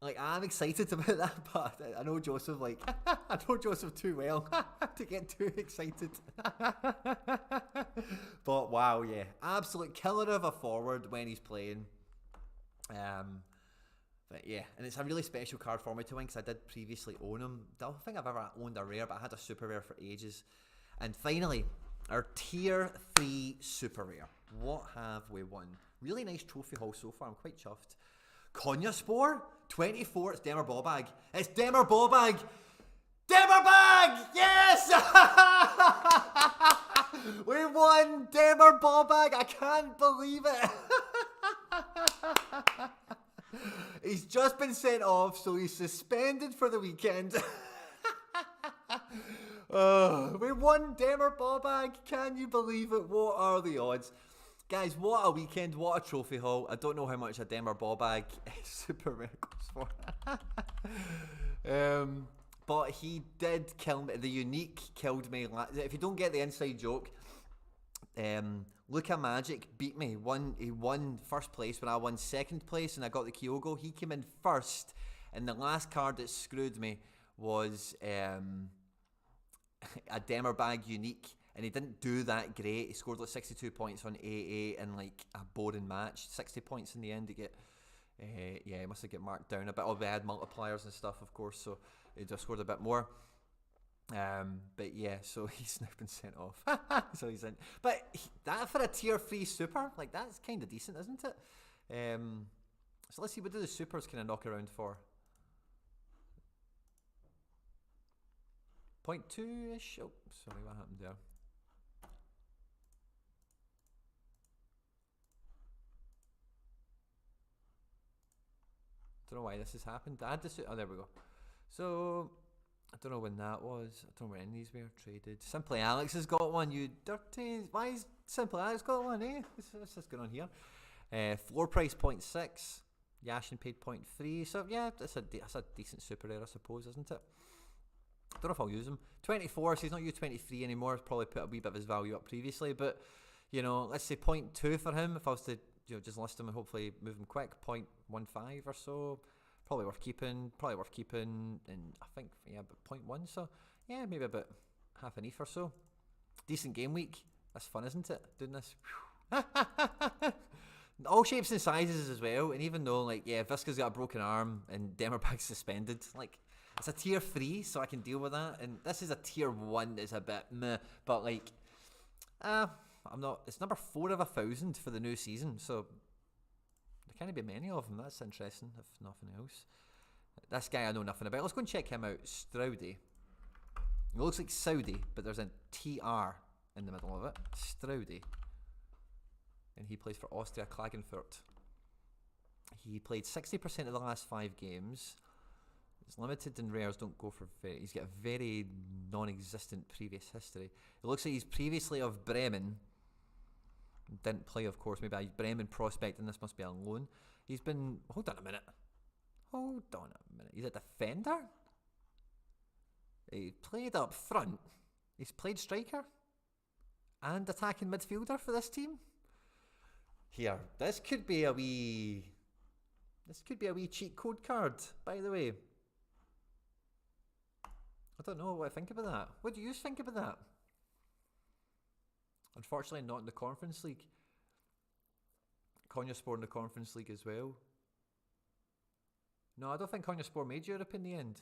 Like, I'm excited about that, but I know Joseph, like, I know Joseph too well to get too excited. But wow, yeah. Absolute killer of a forward when he's playing. But yeah, and it's a really special card for me to win because I did previously own him. I don't think I've ever owned a rare, but I had a super rare for ages. And finally, our tier 3 super rare. What have we won? Really nice trophy haul so far. I'm quite chuffed. Konyaspor 24. It's Demer Bobag. It's Demer Bobag. Demer Bag! Yes! We won Demer Bobag. I can't believe it. He's just been sent off, so he's suspended for the weekend. We won Demer Bobag. Can you believe it? What are the odds? Guys, what a weekend, what a trophy haul. I don't know how much a Demer Bobag super rare goes for. But he did kill me. The unique killed me. If you don't get the inside joke, Luka Magic beat me. He won first place when I won second place and I got the Kyogo. He came in first, and the last card that screwed me was a Demer Bag unique. And he didn't do that great. He scored like 62 points on AA in like a boring match. 60 points in the end to get. Yeah, he must have get marked down a bit. Oh, they had multipliers and stuff, of course, so he just scored a bit more. But yeah, so he's now been sent off. So he's in. But that for a tier 3 super, like that's kind of decent, isn't it? So let's see, what do the supers kind of knock around for? 0.2-ish. Oh, sorry, what happened there? Don't know why this has happened. I had this. Oh, there we go. So I don't know when that was. I don't know when any of these were traded. Simply Alex has got one. You dirty. Why is Simply Alex got one? What's going on here? Floor price 0.6. Yashin paid 0.3. So yeah, that's a decent super rare, I suppose, isn't it? Don't know if I'll use him. 24. So he's not U23 anymore. He's probably put a wee bit of his value up previously, but you know, let's say 0.2 for him. If I was to just list him and hopefully move him quick, 0.15 or so, probably worth keeping, and I think, yeah, but 0.1, so, yeah, maybe about half an ETH or so. Decent game week. That's fun, isn't it, doing this? All shapes and sizes as well, and even though, like, yeah, Visca's got a broken arm and Demerbag's suspended, like, It's a tier 3, so I can deal with that. And this is a tier 1 that's a bit meh. But like, I'm not. It's number 4 of 1,000 for the new season, so there can't be many of them. That's interesting, if nothing else. This guy I know nothing about. Let's go and check him out. Stroudy. It looks like Saudi, but there's a TR in the middle of it. Stroudy. And he plays for Austria Klagenfurt. He played 60% of the last 5 games. It's limited and rares don't go for very. He's got a very non-existent previous history. It looks like he's previously of Bremen. Didn't play, of course. Maybe a Bremen prospect, and this must be a loan. He's been. Hold on a minute. He's a defender? He played up front. He's played striker and attacking midfielder for this team. Here, this could be a wee cheat code card, by the way. I don't know what I think about that. What do you think about that? Unfortunately, not in the Conference League. Konyaspor in the Conference League as well. No, I don't think Konyaspor made Europe in the end.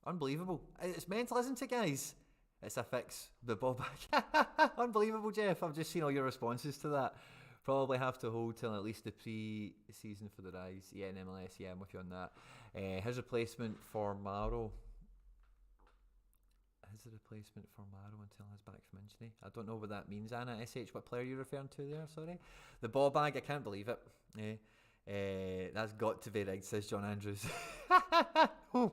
Unbelievable. It's mental, isn't it, guys? It's a fix. The ball back. Unbelievable, Jeff. I've just seen all your responses to that. Probably have to hold till at least the pre-season for the rise. Yeah, in MLS. Yeah, I'm with you on that. His replacement for Maro. Until he's back from injury. I don't know what that means, Anna. SH, what player are you referring to there? Sorry. The ball bag, I can't believe it. That's got to be rigged, says John Andrews. Oh,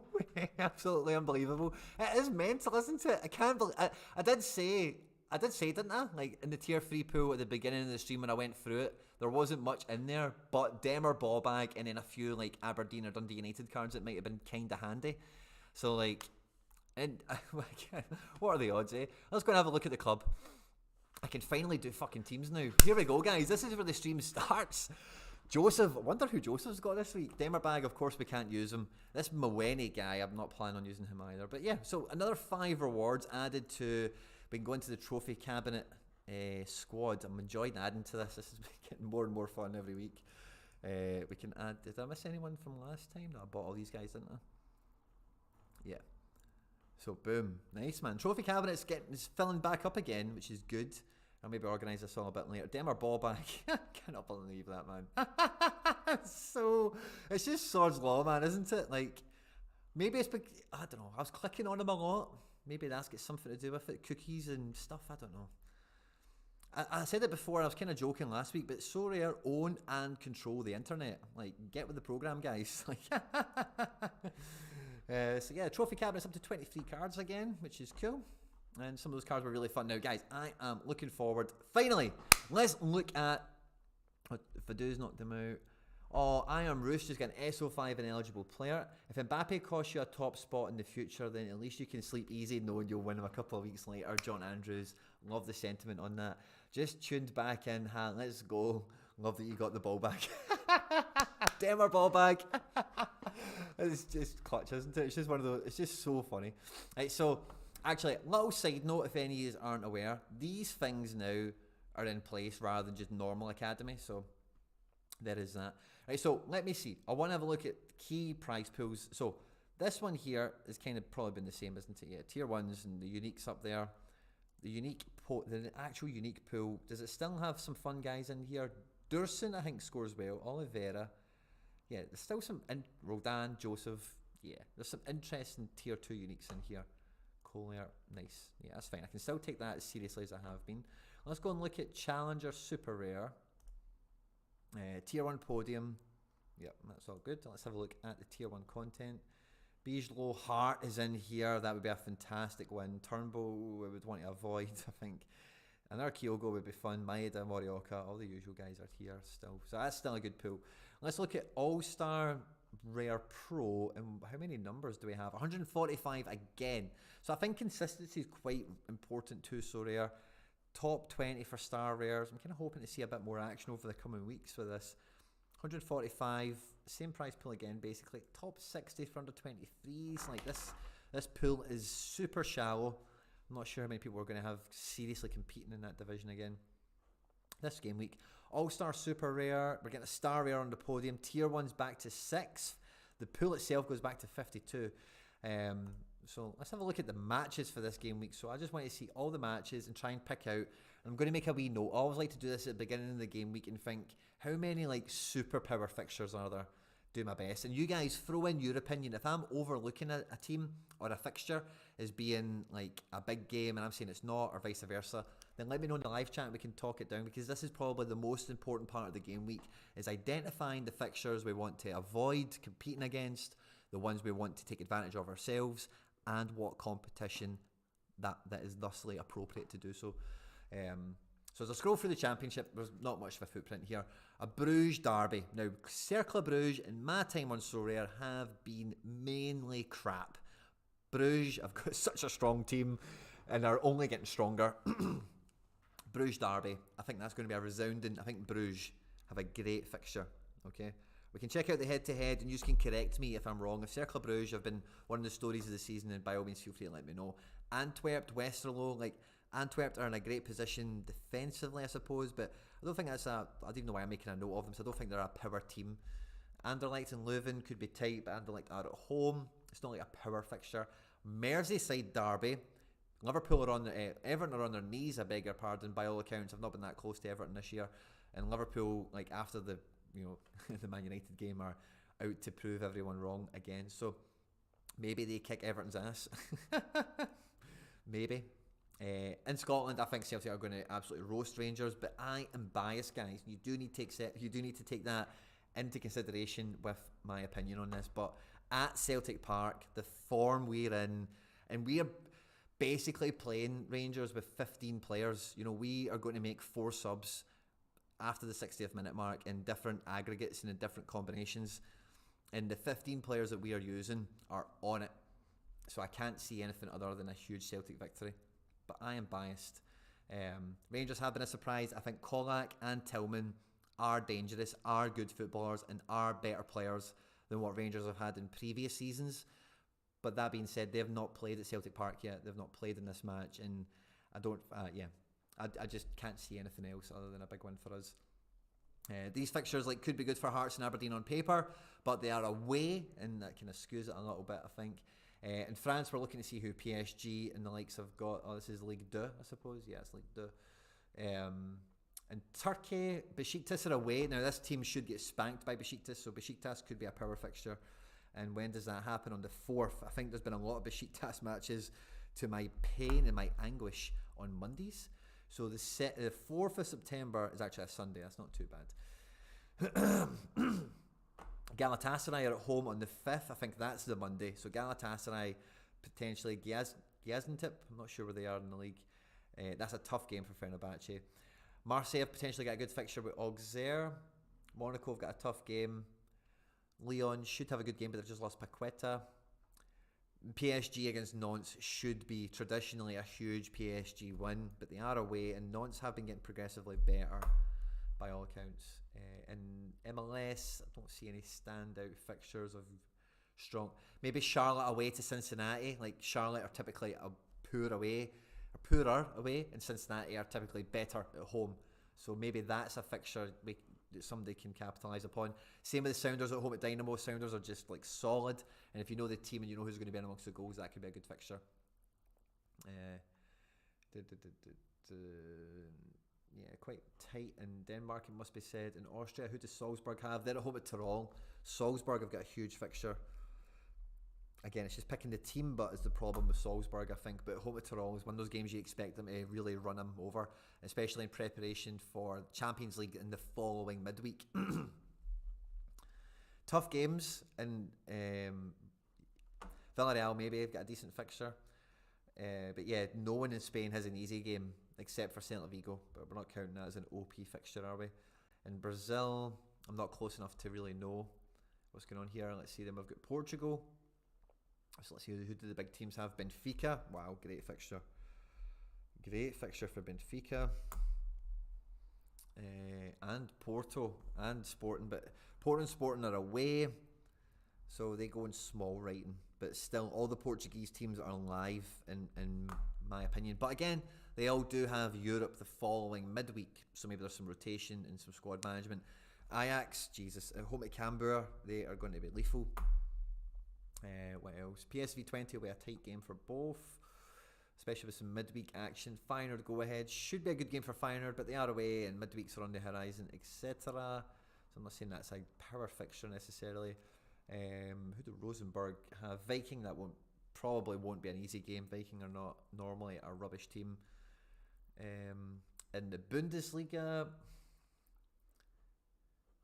absolutely unbelievable. It is mental, isn't it? I can't believe. I did say, didn't I? Like in the tier 3 pool at the beginning of the stream when I went through it, there wasn't much in there, but Demer ball bag and then a few like Aberdeen or Dundee United cards that might have been kind of handy. So like. And what are the odds, eh? Let's go and have a look at the club. I can finally do fucking teams now. Here we go, guys. This is where the stream starts. Joseph. I wonder who Joseph's got this week. Demerbag, of course, we can't use him. This Mweni guy, I'm not planning on using him either. But yeah, so another 5 rewards added to. We can go into the trophy cabinet squad. I'm enjoying adding to this. This is getting more and more fun every week. We can add. Did I miss anyone from last time? No, I bought all these guys, didn't I? Yeah. So boom, nice man. Trophy cabinet's filling back up again, which is good. I'll maybe organise this all a bit later. Demer ball back. Cannot believe that, man. It's just Swords Law, man, isn't it? Like, maybe it's I don't know. I was clicking on him a lot. Maybe that's got something to do with it. Cookies and stuff. I don't know. I said it before. I was kind of joking last week, but Sorare own and control the internet. Like, get with the program, guys. Like. So yeah, trophy cabinet's up to 23 cards again, which is cool. And some of those cards were really fun. Now, guys, I am looking forward. Finally, let's look at... Fadu's knocked them out. Oh, I Am Rooster's got an SO5 ineligible player. If Mbappe costs you a top spot in the future, then at least you can sleep easy knowing you'll win him a couple of weeks later. John Andrews, love the sentiment on that. Just tuned back in, let's go. Love that you got the ball back. Demer ball bag. It's just clutch, isn't it? It's just one of those. It's just so funny. Right, so actually, little side note, if any of you aren't aware, these things now are in place rather than just normal academy. So there is that. Right, so let me see. I want to have a look at key prize pools. So this one here has kind of probably been the same, isn't it? Yeah, tier 1s and the uniques up there. The actual unique pool. Does it still have some fun guys in here? Dursun, I think, scores well. Oliveira. Yeah, there's still some... Roldan, Joseph. Yeah, there's some interesting tier 2 uniques in here. Collier, nice. Yeah, that's fine. I can still take that as seriously as I have been. Let's go and look at Challenger Super Rare. Tier 1 Podium. Yep, that's all good. Let's have a look at the tier 1 content. Bijlo Hart is in here. That would be a fantastic win. Turnbull, we would want to avoid, I think. Another Kyogo would be fun. Maeda, Morioka, all the usual guys are here still. So that's still a good pool. Let's look at All-Star Rare Pro. And how many numbers do we have? 145 again. So I think consistency is quite important too. So rare. Top 20 for Star Rares. I'm kind of hoping to see a bit more action over the coming weeks with this. 145. Same price pool again, basically. Top 60 for under 23s. Like this pool is super shallow. I'm not sure how many people are going to have seriously competing in that division again. This game week. All-Star Super Rare. We're getting a Star Rare on the podium. Tier 1's back to 6th. The pool itself goes back to 52. So let's have a look at the matches for this game week. So I just want to see all the matches and try and pick out. I'm going to make a wee note. I always like to do this at the beginning of the game week and think, how many like superpower fixtures are there? Do my best. And you guys throw in your opinion. If I'm overlooking a team or a fixture as being like a big game and I'm saying it's not, or vice versa, then let me know in the live chat and we can talk it down, because this is probably the most important part of the game week, is identifying the fixtures we want to avoid competing against, the ones we want to take advantage of ourselves, and what competition that is thusly appropriate to do so. So as I scroll through the championship, there's not much of a footprint here. A Bruges derby. Now, Cercle Bruges in my time on Sorare have been mainly crap. Bruges have got such a strong team and are only getting stronger. Bruges derby. I think that's going to be a resounding. I think Bruges have a great fixture. Okay, we can check out the head-to-head and you can correct me if I'm wrong. If Cercle Bruges have been one of the stories of the season, then by all means feel free to let me know. Antwerp, Westerlo, Antwerp are in a great position defensively, I suppose, but I don't think that's I don't even know why I'm making a note of them, so I don't think they're a power team. Anderlecht and Leuven could be tight, but Anderlecht are at home. It's not like a power fixture. Merseyside derby. Liverpool are on Everton are on their knees, I beg your pardon, by all accounts. I've not been that close to Everton this year. And Liverpool, after the the Man United game, are out to prove everyone wrong again. So maybe they kick Everton's ass. Maybe. In Scotland, I think Celtic are going to absolutely roast Rangers, but I am biased, guys. You do need to take that into consideration with my opinion on this. But at Celtic Park, the form we're in, and we are basically playing Rangers with 15 players. We are going to make 4 subs after the 60th minute mark in different aggregates and in different combinations. And the 15 players that we are using are on it. So I can't see anything other than a huge Celtic victory. But I am biased. Rangers have been a surprise. I think Kollak and Tillman are dangerous, are good footballers, and are better players than what Rangers have had in previous seasons. But that being said, they have not played at Celtic Park yet. They've not played in this match, and I just can't see anything else other than a big win for us. These fixtures could be good for Hearts and Aberdeen on paper, but they are away, and that kind of skews it a little bit, I think. In France, we're looking to see who PSG and the likes have got. Oh, this is Ligue 2, I suppose. Yeah, it's Ligue 2. In Turkey, Besiktas are away. Now, this team should get spanked by Besiktas, so Besiktas could be a power fixture. And when does that happen? On the 4th. I think there's been a lot of Besiktas matches, to my pain and my anguish, on Mondays. So the 4th of September is actually a Sunday. That's not too bad. Galatasaray are at home on the 5th. I think that's the Monday. So Galatasaray, potentially Gaziantep. I'm not sure where they are in the league. That's a tough game for Fenerbahce. Marseille have potentially got a good fixture with Auxerre. Monaco have got a tough game. Lyon should have a good game, but they've just lost Paqueta. PSG against Nantes should be traditionally a huge PSG win, but they are away, and Nantes have been getting progressively better by all accounts. In MLS, I don't see any standout fixtures of strong. Maybe Charlotte away to Cincinnati. Charlotte are typically poorer away, and Cincinnati are typically better at home. So maybe that's a fixture that somebody can capitalise upon. Same with the Sounders at home at Dynamo. Sounders are just solid, and if you know the team and you know who's going to be in amongst the goals, that could be a good fixture. Yeah, quite tight in Denmark, it must be said. In Austria, who does Salzburg have? They're at home at Tyrol. Salzburg have got a huge fixture. Again, it's just picking the team, but is the problem with Salzburg, I think. But at home at Tyrol is one of those games you expect them to really run them over, especially in preparation for Champions League in the following midweek. Tough games, and Villarreal maybe have got a decent fixture. But yeah, no one in Spain has an easy game except for Celta Vigo, but we're not counting that as an OP fixture, are we? In Brazil, I'm not close enough to really know what's going on here. Let's see them. We've got Portugal. So let's see, who do the big teams have? Benfica. Wow, great fixture. Great fixture for Benfica. And Porto and Sporting, but Porto and Sporting are away, so they go in small writing. But still, all the Portuguese teams are live, in my opinion. But again, they all do have Europe the following midweek, so maybe there's some rotation and some squad management. Ajax, Jesus, at home at Canberra, they are going to be lethal. What else? PSV20 will be a tight game for both, especially with some midweek action. Feyenoord go ahead. Should be a good game for Feyenoord, but they are away and midweeks are on the horizon, etc. So I'm not saying that's a power fixture necessarily. Who do Rosenborg have? Viking, that probably won't be an easy game. Viking are not normally a rubbish team. In the Bundesliga,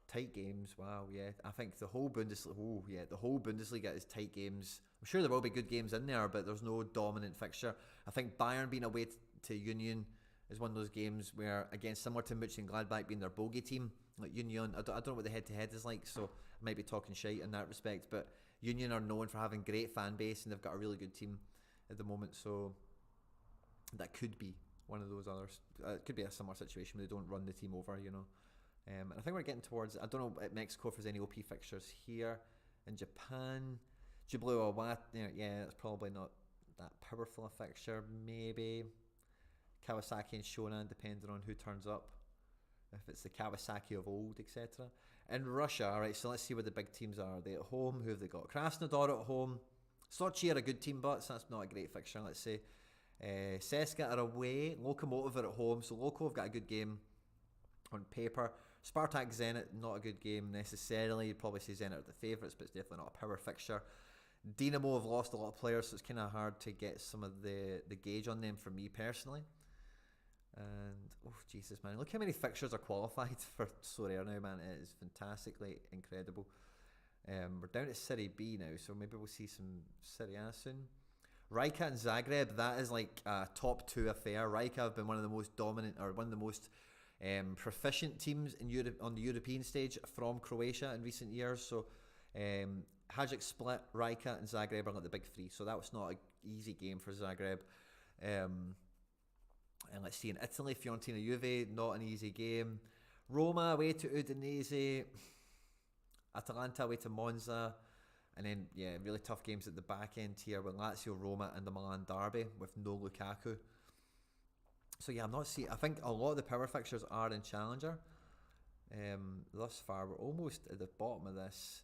tight games. Wow, yeah. I think the whole Bundesliga is tight games. I'm sure there will be good games in there, but there's no dominant fixture. I think Bayern being away to Union is one of those games where, again, similar to Mönchengladbach being their bogey team, like Union, I don't know what the head-to-head is like, so I might be talking shite in that respect, but Union are known for having great fan base and they've got a really good team at the moment, so that could be one of those others. It could be a similar situation where they don't run the team over, you know. And I think we're getting towards, I don't know at Mexico if there's any OP fixtures here. In Japan, GW301, yeah, that's probably not that powerful a fixture. Maybe Kawasaki and Shonan, depending on who turns up. If it's the Kawasaki of old, etc. In Russia, alright, so let's see where the big teams are. They at home, who have they got? Krasnodar at home. Sochi are a good team, but that's not a great fixture, let's say. CSKA are away. Lokomotiv are at home, so Loko have got a good game on paper. Spartak Zenit, not a good game necessarily. You'd probably say Zenit are the favourites, but it's definitely not a power fixture. Dinamo have lost a lot of players, so it's kind of hard to get some of the gauge on them for me personally. And, oh Jesus man, look how many fixtures are qualified for Sorare now, man. It is fantastically incredible. We're down to Serie B now, so maybe we'll see some Serie A soon. Rijeka and Zagreb, that is like a top two affair. Rijeka have been one of the most dominant, or one of the most proficient teams in Europe on the European stage from Croatia in recent years. So Hajduk Split, Rijeka and Zagreb are like the big three. So that was not an easy game for Zagreb. And let's see, in Italy, Fiorentina Juve, not an easy game. Roma away to Udinese. Atalanta away to Monza. And then, yeah, really tough games at the back end here with Lazio, Roma and the Milan derby with no Lukaku. So yeah, I'm not seeing, I think a lot of the power fixtures are in Challenger. Thus far, we're almost at the bottom of this.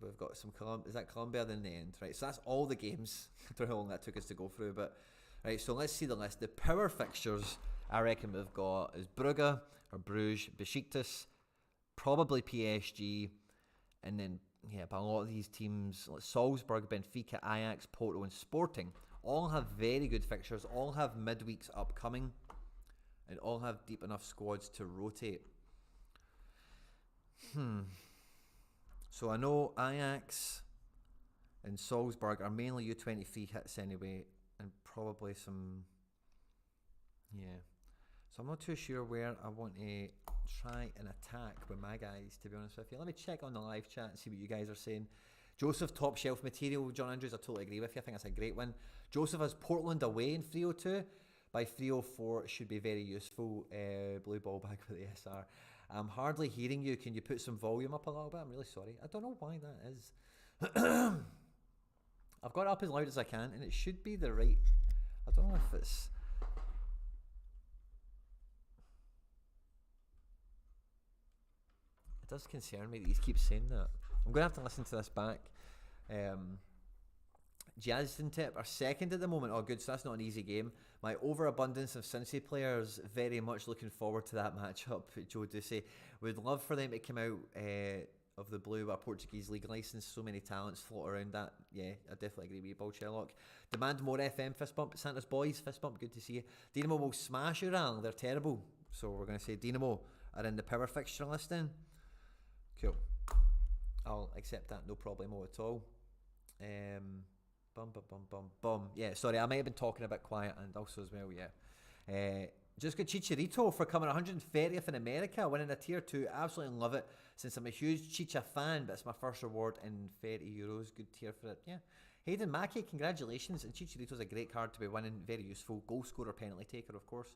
We've got some, is that Colombia then the end? Right, so that's all the games. I don't know how long that took us to go through, but right, so let's see the list. The power fixtures I reckon we've got is Brugge or Bruges, Besiktas, probably PSG, and then yeah, but a lot of these teams like Salzburg, Benfica, Ajax, Porto and Sporting all have very good fixtures, all have midweeks upcoming, and all have deep enough squads to rotate. So I know Ajax and Salzburg are mainly U23 hits anyway, and probably some, yeah. So I'm not too sure where I want to try and attack with my guys, to be honest with you. Let me check on the live chat and see what you guys are saying. Joseph, top shelf material. John Andrews, I totally agree with you. I think that's a great win. Joseph has Portland away in 302. By 304, it should be very useful. Blue ball back with the SR. I'm hardly hearing you. Can you put some volume up a little bit? I'm really sorry. I don't know why that is. I've got it up as loud as I can, and it should be the right... I don't know if it's... It does concern me that he keeps saying that. I'm going to have to listen to this back. Gaziantep are second at the moment. Oh, good. So that's not an easy game. My overabundance of Cincy players, very much looking forward to that matchup. Joe Ducey. Would love for them to come out of the blue with a Portuguese league licence. So many talents float around that. Yeah, I definitely agree with you, Ball Sherlock. Demand more FM fist bump. Santa's boys fist bump. Good to see you. Dinamo will smash Ural. They're terrible. So we're going to say Dinamo are in the power fixture list then. Cool. I'll accept that, no problemo at all. Yeah, sorry, I might have been talking a bit quiet and also as well, yeah. Just got Chicharito for coming 130th in America, winning a tier 2. Absolutely love it since I'm a huge Chicha fan, but it's my first reward in €30. Good tier for it, yeah. Hayden Mackey, congratulations. And Chicharito's a great card to be winning, very useful. Goal scorer, penalty taker, of course.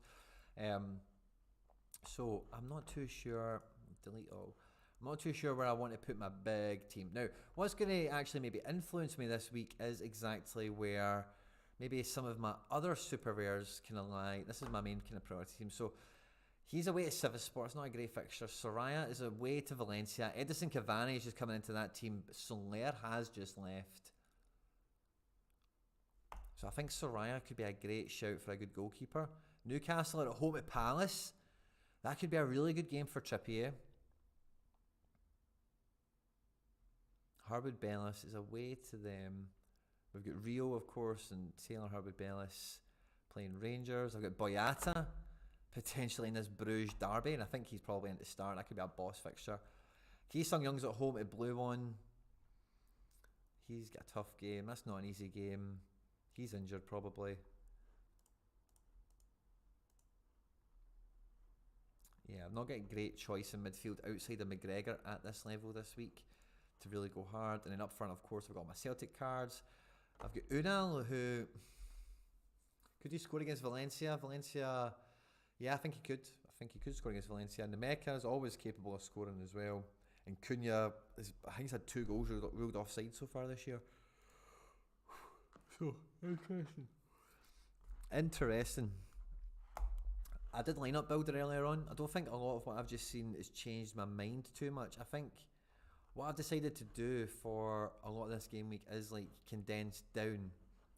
So I'm not too sure. Delete all. I'm not too sure where I want to put my big team. Now, what's going to actually maybe influence me this week is exactly where maybe some of my other super rares kind of lie. This is my main kind of priority team. So, He's away at Sivaspor. It's not a great fixture. Sorare is away to Valencia. Edison Cavani is just coming into that team. Soler has just left. So I think Sorare could be a great shout for a good goalkeeper. Newcastle are at home at Palace. That could be a really good game for Trippier. Harwood Bellis is away to them. We've got Rio, of course, and Taylor Harwood Bellis playing Rangers. I've got Boyata potentially in this Bruges derby, and I think he's probably in to start. That could be a boss fixture. Ki Sung Young's at home at Blue One. He's got a tough game. That's not an easy game. He's injured probably. Yeah, I've not got a great choice in midfield outside of McGregor at this level this week to really go hard. And then up front, of course, I've got my Celtic cards. I've got Unal, who could he score against Valencia? Valencia, yeah, I think he could. I think he could score against Valencia. And Nemeka is always capable of scoring as well. And Cunha, I think he's had 2 goals ruled offside so far this year. So, interesting. I did lineup builder earlier on. I don't think a lot of what I've just seen has changed my mind too much. I think what I've decided to do for a lot of this game week is like condense down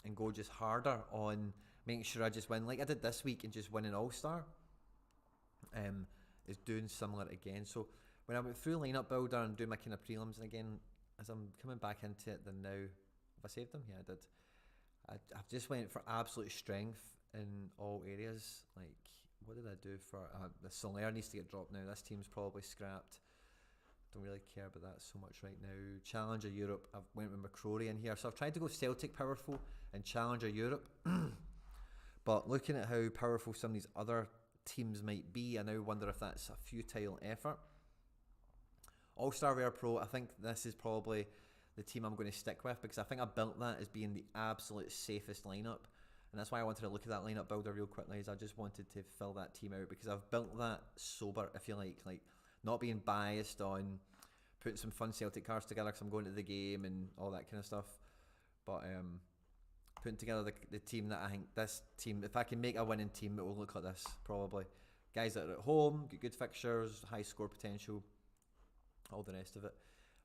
and go just harder on making sure I just win like I did this week and just win an all-star. Is doing similar again. So when I went through lineup builder and doing my kind of prelims, and again as I'm coming back into it then now, have I saved them? Yeah, I did. I've just went for absolute strength in all areas. Like, what did I do for the Soler needs to get dropped now. This team's probably scrapped. Don't really care about that so much right now. Challenger Europe, I've went with McCrory in here. So I've tried to go Celtic powerful and Challenger Europe. But looking at how powerful some of these other teams might be, I now wonder if that's a futile effort. All-Star Rare Pro, I think this is probably the team I'm going to stick with because I think I built that as being the absolute safest lineup. And that's why I wanted to look at that lineup builder real quickly, is I just wanted to fill that team out because I've built that sober, if you like not being biased on putting some fun Celtic cards together because I'm going to the game and all that kind of stuff. But putting together the team that I think this team, if I can make a winning team, it will look like this probably. Guys that are at home, get good fixtures, high score potential, all the rest of it.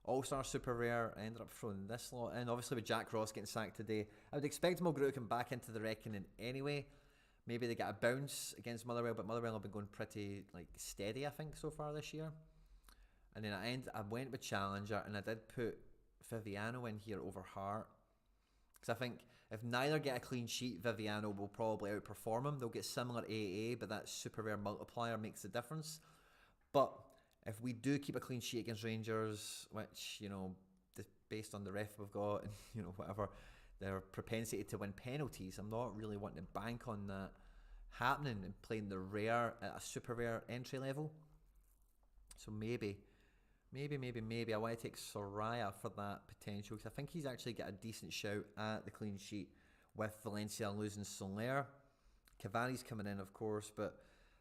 All-Star Super Rare, I ended up throwing this lot in. Obviously with Jack Ross getting sacked today, I would expect Mulgrew to come back into the reckoning anyway. Maybe they get a bounce against Motherwell, but Motherwell have been going pretty steady, I think, so far this year. And then I went with Challenger, and I did put Viviano in here over Hart. Because I think if neither get a clean sheet, Viviano will probably outperform him. They'll get similar AA, but that Super Rare multiplier makes the difference. But if we do keep a clean sheet against Rangers, which, based on the ref we've got and, whatever, their propensity to win penalties, I'm not really wanting to bank on that happening and playing the rare at a super rare entry level. So maybe I want to take Soraya for that potential because I think he's actually got a decent shout at the clean sheet with Valencia losing Soler. Cavani's coming in, of course, but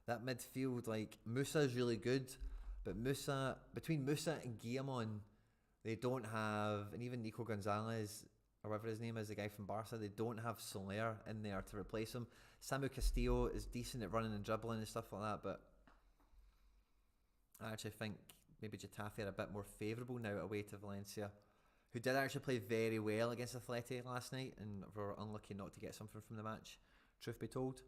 that midfield, Musa is really good. But between Musa and Guillamon, they don't have, and even Nico Gonzalez, or whatever his name is, the guy from Barca, they don't have Soler in there to replace him. Samu Castillo is decent at running and dribbling and stuff like that, but I actually think maybe Getafe are a bit more favourable now away to Valencia, who did actually play very well against Athletic last night and were unlucky not to get something from the match, truth be told.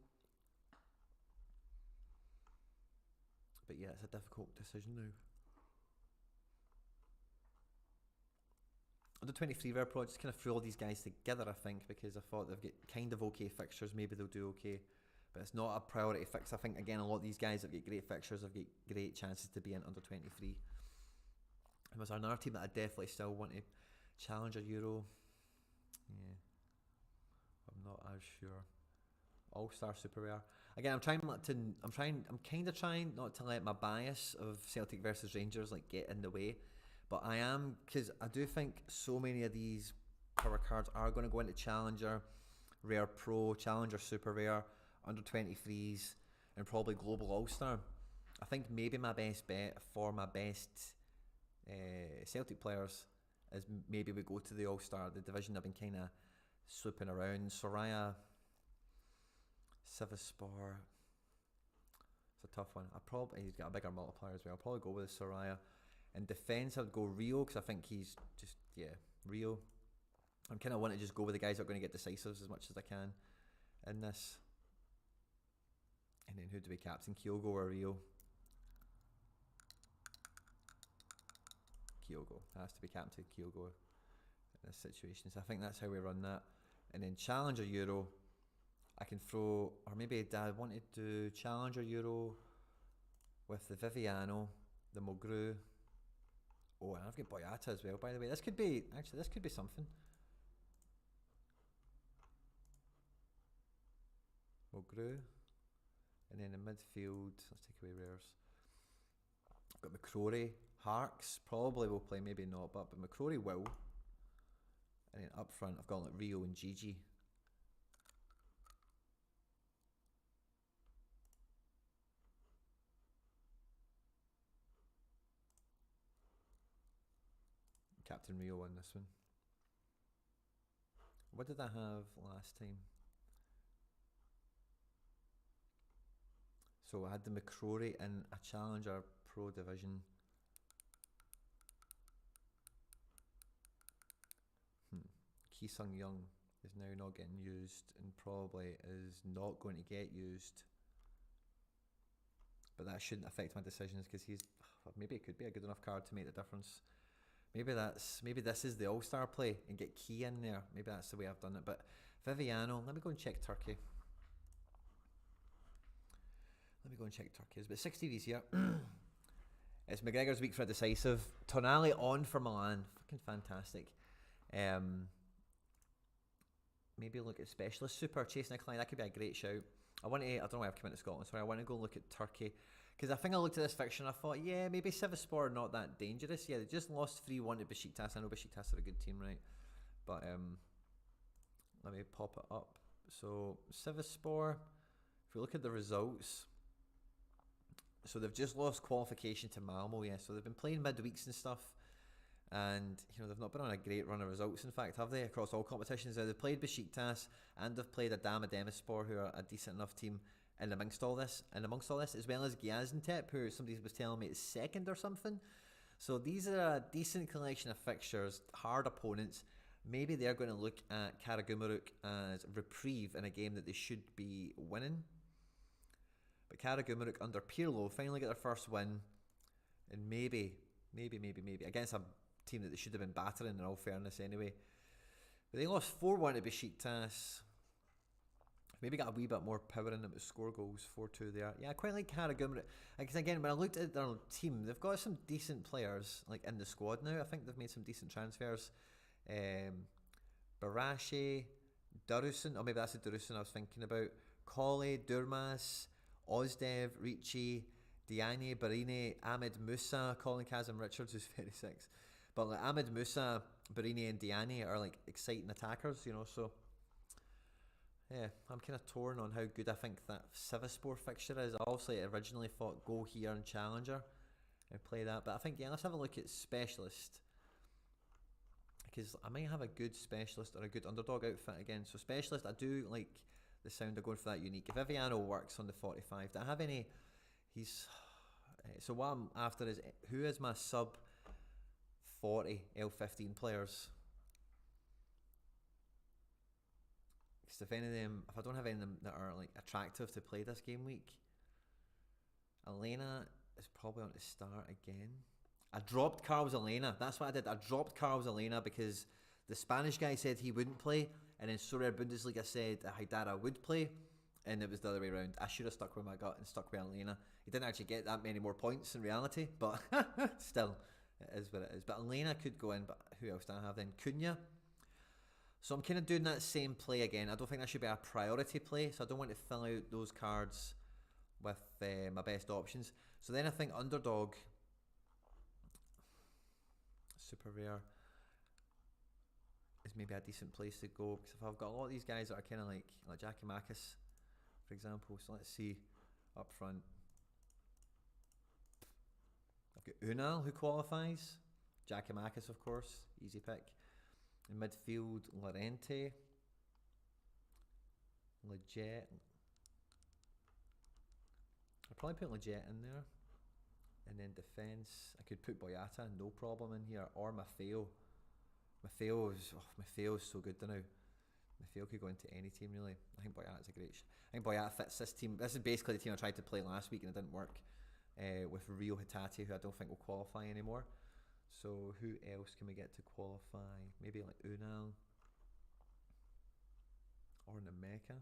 But yeah, it's a difficult decision now. Under 23 Rare Pro, just kind of threw all these guys together, I think, because I thought they've got kind of okay fixtures. Maybe they'll do okay, but it's not a priority fix. I think, again, a lot of these guys have got great fixtures, have got great chances to be in under 23. And was there another team that I definitely still want to challenge a Euro? Yeah, I'm not as sure. All-Star Super Rare. Again, I'm kind of trying not to let my bias of Celtic versus Rangers get in the way, but I am, because I do think so many of these power cards are going to go into Challenger, Rare Pro, Challenger Super Rare, under 23s, and probably Global All-Star. I think maybe my best bet for my best Celtic players is maybe we go to the All-Star, the division I've been kind of swooping around. Soraya, Sivaspor, it's a tough one. He's got a bigger multiplier as well. I'll probably go with Sorare. In defence, I'd go Rio, because I think he's just, Rio. I'm kind of wanting to just go with the guys that are going to get decisives as much as I can in this. And then who do we captain, Kyogo or Rio? Kyogo. Has to be captain Kyogo in this situation. So I think that's how we run that. And then Challenger Euro, I can throw, or maybe Dad wanted to do Challenger Euro with the Viviano, the Mogru. Oh, and I've got Boyata as well, by the way. This could be something. Mogru. And then in midfield, let's take away rares. I've got McCrory. Harks probably will play, maybe not, but McCrory will. And then up front, I've got like Rio and Gigi. Captain Rio won this one. What did I have last time? So I had the McCrory in a Challenger Pro Division. Ki-Sung Young is now not getting used and probably is not going to get used. But that shouldn't affect my decisions, because maybe it could be a good enough card to make the difference. Maybe this is the All-Star play and get Key in there. Maybe that's the way I've done it. But Viviano, let me go and check Turkey. There's about 60 of these here. It's McGregor's week for a decisive. Tonali on for Milan. Fucking fantastic. Maybe look at Specialist. Super chasing a client. That could be a great shout. I don't know why I've come into Scotland. Sorry, I want to go look at Turkey. Because I think I looked at this fixture and I thought, yeah, maybe Sivasspor are not that dangerous. Yeah, they just lost 3-1 to Besiktas. I know Besiktas are a good team, right? But let me pop it up. So Sivasspor, if we look at the results, so they've just lost qualification to Malmo, yeah. So they've been playing midweeks and stuff, and they've not been on a great run of results. In fact, have they, across all competitions? Now they've played Besiktas and they've played Adana Demirspor, who are a decent enough team. And amongst all this, as well as Gaziantep, who somebody was telling me is second or something. So these are a decent collection of fixtures, hard opponents. Maybe they're going to look at Karagümrük as reprieve in a game that they should be winning. But Karagümrük under Pirlo finally get their first win, and maybe against a team that they should have been battering, in all fairness anyway. But they lost 4-1 to Besiktas. Maybe got a wee bit more power in them to score goals. 4-2 there. Yeah, I quite like Karagümrük. Because again, when I looked at their team, they've got some decent players like in the squad now. I think they've made some decent transfers. Barashi, Durusun, or maybe that's the Durusun I was thinking about. Colley, Durmas, Ozdev, Ricci, Diane, Barini, Ahmed Musa, Colin Kazim Richards, who's 36. But like Ahmed Musa, Barini and Diane are like exciting attackers, so yeah, I'm kind of torn on how good I think that Sivasspor fixture is. I obviously originally thought go here and Challenger and play that, but I think, let's have a look at Specialist, because I might have a good Specialist or a good underdog outfit again. So Specialist, I do like the sound of going for that unique. If Viviano works on the 45, do I have any? So what I'm after is, who is my sub 40 L15 players? Because if I don't have any of them that are like attractive to play this game week, Elena is probably on to start again. I dropped Carlos Elena. That's what I did. I dropped Carlos Elena because the Spanish guy said he wouldn't play, and then Sorare Bundesliga said Haidara would play, and it was the other way around. I should have stuck with my gut and stuck with Elena. He didn't actually get that many more points in reality, but still, it is what it is. But Elena could go in, but who else do I have then? Cunha. So I'm kind of doing that same play again. I don't think that should be a priority play, so I don't want to fill out those cards with my best options. So then I think underdog, super rare, is maybe a decent place to go, because if I've got a lot of these guys that are kind of like Giacomakis, for example. So let's see up front. I've got Unal, who qualifies. Giacomakis, of course, easy pick. In midfield, Llorente, Leggett. I probably put Leggett in there. And then defence, I could put Boyata, no problem in here, or Maffeo. Maffeo is so good now. Maffeo could go into any team really. I think Boyata's a great. I think Boyata fits this team. This is basically the team I tried to play last week and it didn't work. With Rio Hitati, who I don't think will qualify anymore. So who else can we get to qualify? Maybe like Unal or Nemeka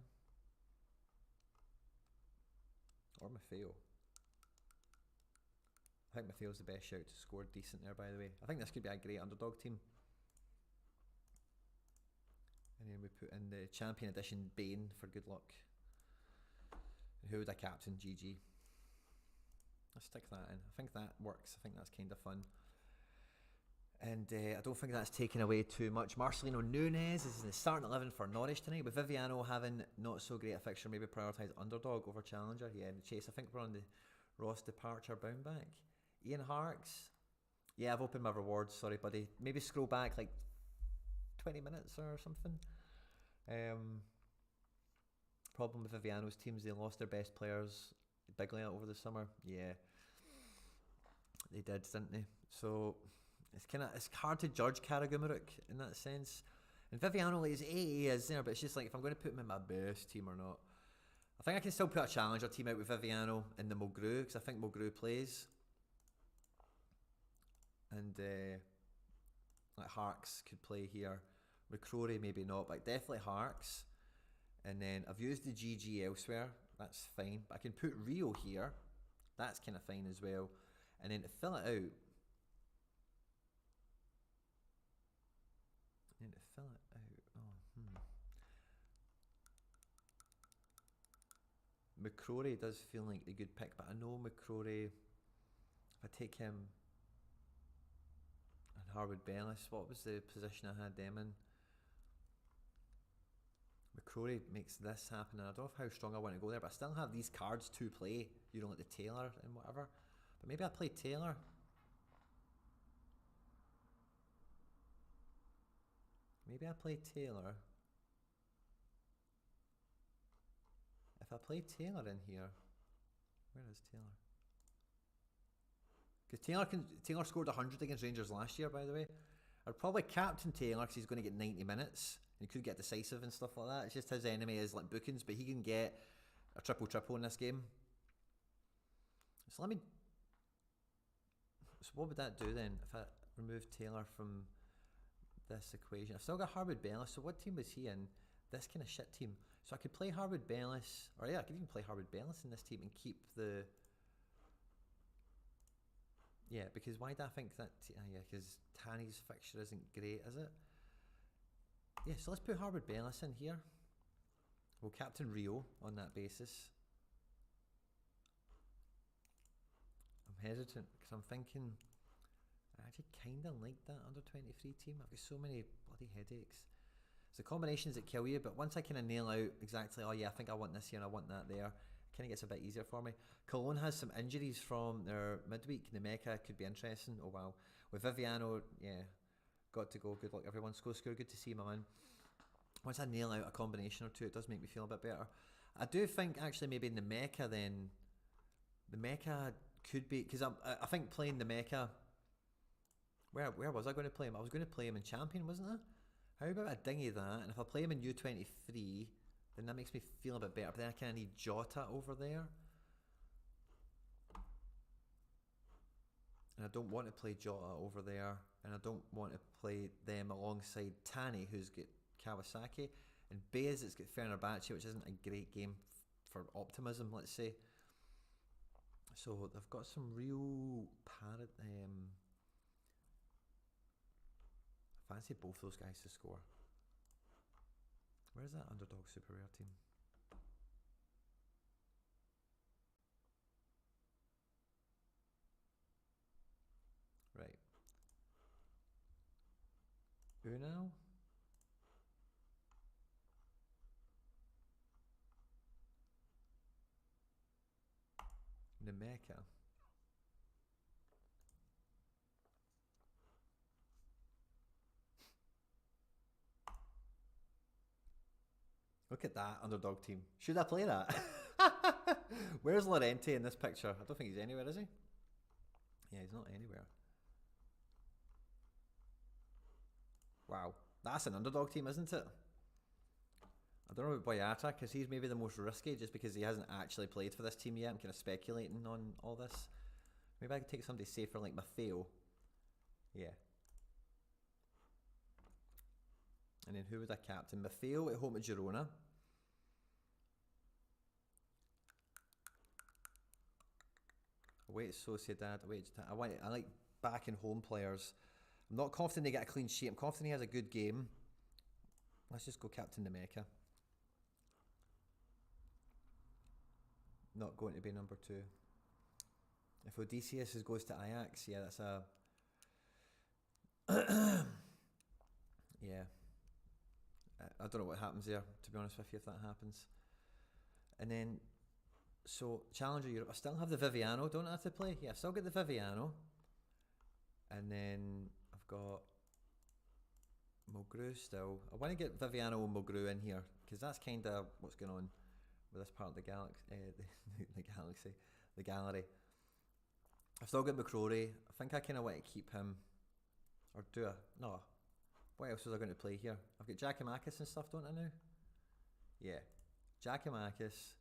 or Maffeo. I think Maffeo's the best shout to score decent there, by the way. I think this could be a great underdog team. And then we put in the Champion Edition Bane for good luck. And who would I captain? GG. Let's stick that in. I think that works. I think that's kind of fun. And I don't think that's taken away too much. Marcelino Nunes is in the starting 11 for Norwich tonight, with Viviano having not so great a fixture. Maybe prioritise underdog over challenger. Yeah, in the chase. I think we're on the Ross departure bound back. Ian Harks. Yeah, I've opened my rewards. Sorry, buddy. Maybe scroll back like 20 minutes or something. Problem with Viviano's teams, they lost their best players bigly over the summer. Yeah, they did, didn't they? So it's hard to judge Karagumruk in that sense. And Viviano, like, his AA is there, but it's just like if I'm going to put him in my best team or not. I think I can still put a challenger team out with Viviano in the Mulgrew, because I think Mulgrew plays. And like Harks could play here. McCrory maybe not, but definitely Harks. And then I've used the GG elsewhere. That's fine. But I can put Rio here. That's kind of fine as well. And then to fill it out. McCrory does feel like a good pick, but I know McCrory, if I take him and Harwood Bellis, what was the position I had them in? McCrory makes this happen, and I don't know how strong I want to go there, but I still have these cards to play, you know, like the Taylor and whatever. But maybe I play Taylor. Maybe I play Taylor. If I play Taylor in here, where is Taylor? Because Taylor scored 100 against Rangers last year, by the way. I'd probably captain Taylor because he's going to get 90 minutes. And he could get decisive and stuff like that. It's just his enemy is like Bookings, but he can get a triple in this game. So So what would that do then if I remove Taylor from this equation? I've still got Harwood Bellis. So what team was he in? This kind of shit team. So I could play Harwood Bellis, or yeah, I could even play Harwood Bellis in this team and keep the. Yeah, because why do I think that? Yeah, because Tanny's fixture isn't great, is it? Yeah, so let's put Harwood Bellis in here. We'll captain Rio on that basis. I'm hesitant because I'm thinking I actually kind of like that under 23 team. I've got so many bloody headaches. It's the combinations that kill you, but once I kind of nail out exactly, oh yeah, I think I want this here and I want that there, it kind of gets a bit easier for me. Cologne has some injuries from their midweek. Nemeka could be interesting. Oh wow. With Viviano, yeah, got to go. Good luck everyone. Score, good to see my man. Once I nail out a combination or two, it does make me feel a bit better. I do think actually maybe Nemeka then, Nemeka could be, because I think playing Nemeka, where was I going to play him? I was going to play him in Champion, wasn't I? How about I dingy that, and if I play him in U23, then that makes me feel a bit better, but then I kind of need Jota over there. And I don't want to play Jota over there, and I don't want to play them alongside Tani, who's got Kawasaki, and Baez has got Fenerbahce, which isn't a great game for optimism, let's say. So they've got some real I fancy both those guys to score. Where's that underdog super rare team? Right. Unal. Nemeka. Look at that underdog team. Should I play that? Where's Llorente in this picture? I don't think he's anywhere, is he? Yeah, he's not anywhere. Wow, that's an underdog team, isn't it? I don't know about Boyata, because he's maybe the most risky, just because he hasn't actually played for this team yet. I'm kind of speculating on all this. Maybe I could take somebody safer like Maffeo. Yeah. And then who would I captain? Maffeo at home at Girona. Away at Sociedad. I like back and home players. I'm not confident they get a clean sheet. I'm confident he has a good game. Let's just go captain Nemeka. Not going to be number 2. If Odysseus goes to Ajax, yeah, that's a... yeah. I don't know what happens there, to be honest with you, if that happens. And then, so, Challenger Europe, I still have the Viviano, don't I have to play? Yeah, I've still got the Viviano. And then I've got Mulgrew still. I want to get Viviano and Mulgrew in here, because that's kind of what's going on with this part of the galaxy, the gallery. I've still got McCrory. I think I kind of want to keep him, or do I? No. What else was I going to play here? I've got Giacomakis and stuff, don't I now? Yeah. Giacomakis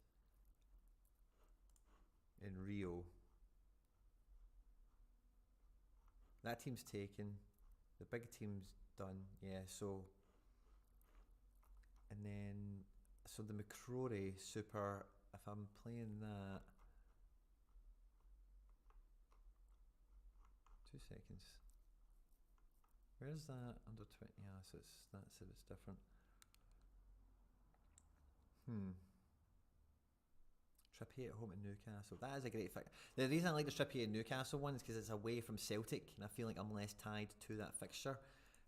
in Rio. That team's taken. The big team's done. Yeah, so... And then... So the McCrory super, if I'm playing that... 2 seconds. Where's that under 20? Yeah, so it's different. Trippier at home at Newcastle. That is a great fixture. The reason I like the Trippier at Newcastle one is because it's away from Celtic, and I feel like I'm less tied to that fixture,